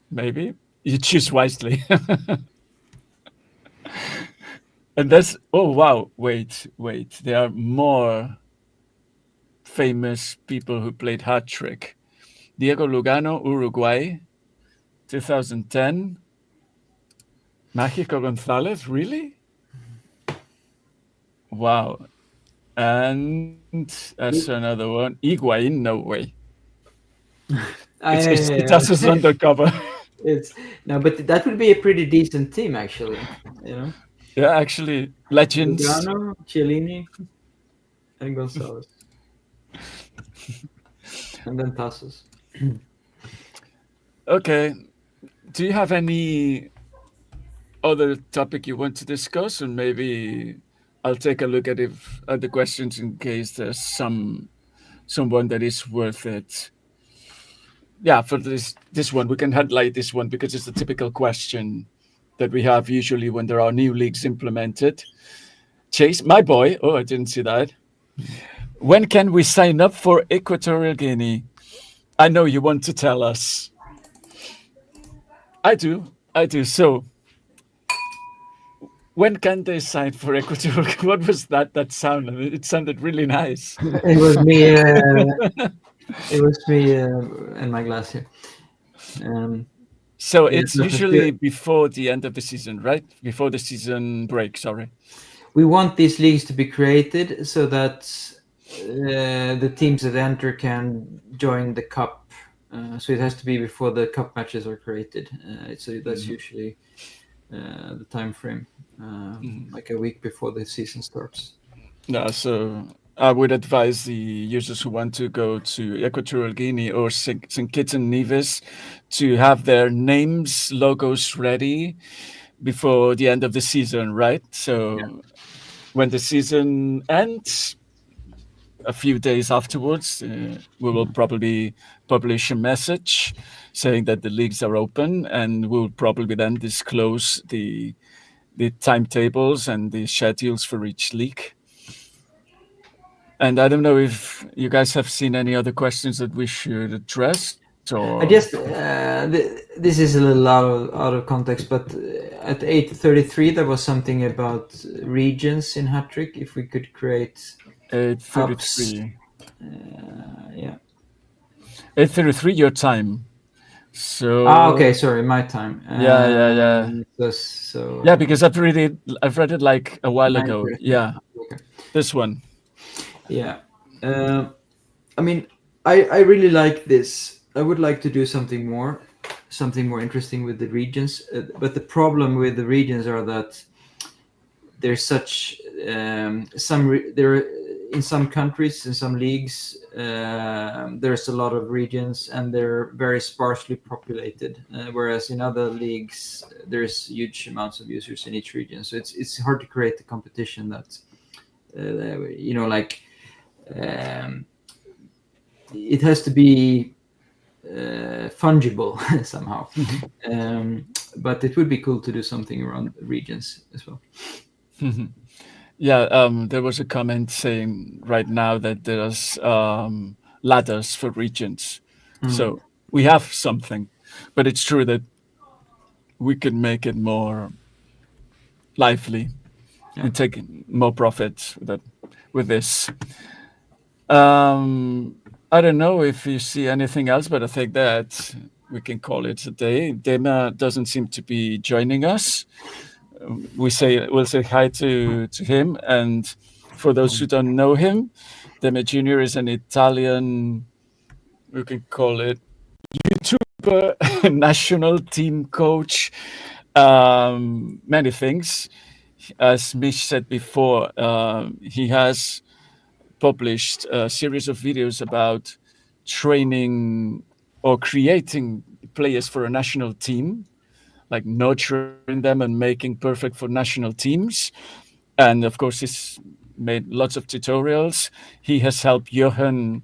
Speaker 8: Maybe you choose wisely. And that's wow. Wait. There are more famous people who played Hattrick. Diego Lugano, Uruguay, 2010. Mágico González, really? Wow. And that's another one. Higuain, no way. It does us undercover.
Speaker 3: But that would be a pretty decent team, actually.
Speaker 8: Yeah, actually, legends.
Speaker 3: Lugano, Chiellini, and Gonzalez, and then Tasos.
Speaker 8: Okay. Do you have any other topic you want to discuss, and maybe I'll take a look at the questions in case there's someone that is worth it. Yeah, for this one, we can highlight this one because it's a typical question that we have usually when there are new leagues implemented. Chase, my boy. Oh, I didn't see that. When can we sign up for Equatorial Guinea? I know you want to tell us. I do. So, when can they sign for Equatorial? What was that sound? It sounded really nice.
Speaker 3: It was me. It was me and my glass here.
Speaker 8: So it's usually before the end of the season, right? Before the season break, sorry.
Speaker 3: We want these leagues to be created so that the teams that enter can join the cup. So it has to be before the cup matches are created. So that's usually the time frame, like a week before the season starts.
Speaker 8: No, so I would advise the users who want to go to Equatorial Guinea or St. Kitts and Nevis to have their names, logos ready before the end of the season, right? So when the season ends, a few days afterwards, we will probably publish a message saying that the leagues are open, and we'll probably then disclose the timetables and the schedules for each league. And I don't know if you guys have seen any other questions that we should address. Or...
Speaker 3: I guess this is a little out of context, but at 8:33 there was something about regions in Hattrick. If we could create
Speaker 8: 8:33.
Speaker 3: Yeah.
Speaker 8: 8:33 your time. So.
Speaker 3: Okay. Sorry, my time.
Speaker 8: Yeah.
Speaker 3: So.
Speaker 8: Yeah, because I've read it like a while ago. Yeah.
Speaker 3: Okay.
Speaker 8: This one.
Speaker 3: Yeah. I mean, I really like this. I would like to do something more interesting with the regions. But the problem with the regions are that there's such in some countries, in some leagues, there's a lot of regions and they're very sparsely populated. Whereas in other leagues, there's huge amounts of users in each region. So it's hard to create the competition that, it has to be fungible somehow. But it would be cool to do something around regions as well.
Speaker 8: Yeah, there was a comment saying right now that there's ladders for regions. So we have something, but it's true that we could make it more lively and take more profit with this. I don't know if you see anything else, but I think that we can call it a day. Dema doesn't seem to be joining us. We'll say hi to him. And for those who don't know him, Dema Jr. is an Italian, we can call it YouTuber. goalkeeper, national team coach, many things. As Mish said before, he has published a series of videos about training or creating players for a national team, like nurturing them and making perfect for national teams. And of course, he's made lots of tutorials. He has helped Johan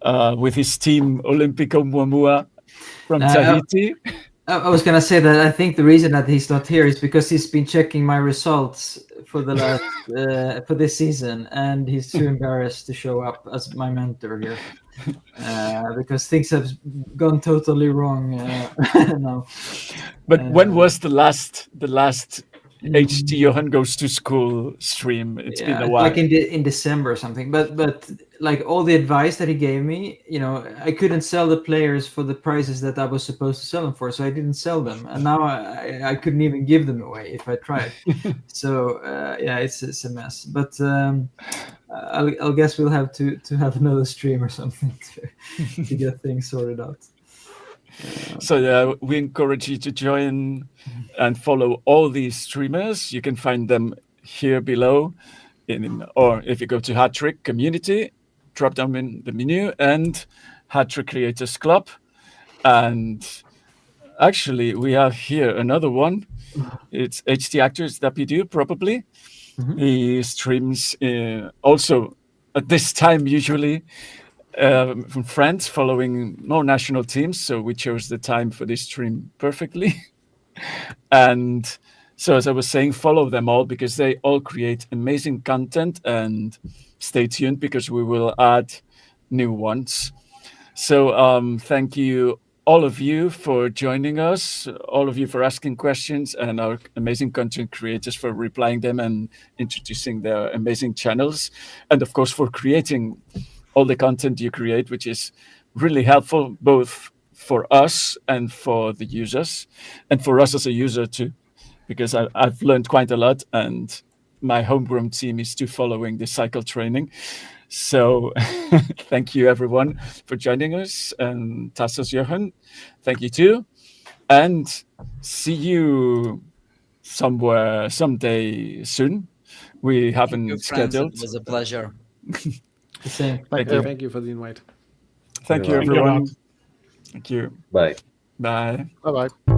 Speaker 8: with his team Olympico Muamua from Tahiti.
Speaker 3: I was gonna say that I think the reason that he's not here is because he's been checking my results for the last for this season, and he's too embarrassed to show up as my mentor here because things have gone totally wrong now.
Speaker 8: But when was the last HT Johan goes to school stream? It's been a while.
Speaker 3: Like in December or something. But like all the advice that he gave me, I couldn't sell the players for the prices that I was supposed to sell them for, so I didn't sell them, and now I couldn't even give them away if I tried. So it's a mess. But I'll guess we'll have to have another stream or something to get things sorted out.
Speaker 8: So we encourage you to join and follow all these streamers. You can find them here below, or if you go to Hattrick Community, drop down in the menu and Hattrick Creators Club. And actually, we have here another one. It's HT Actors Dapidu, probably. Mm-hmm. He streams also at this time usually. From France, following more national teams, so we chose the time for this stream perfectly. And so, as I was saying, follow them all because they all create amazing content, and stay tuned because we will add new ones. So thank you, all of you, for joining us, all of you for asking questions, and our amazing content creators for replying them and introducing their amazing channels, and of course for creating all the content you create, which is really helpful both for us and for the users, and for us as a user too, because I've learned quite a lot, and my homegrown team is too following the cycle training. So thank you everyone for joining us, and Tasos, Johan, thank you too, and see you somewhere someday soon. We haven't scheduled.
Speaker 7: It was a pleasure.
Speaker 3: The same.
Speaker 4: Thank you for the invite.
Speaker 8: Thank you, everyone. Thank you.
Speaker 2: Bye.
Speaker 8: Bye.
Speaker 6: Bye-bye.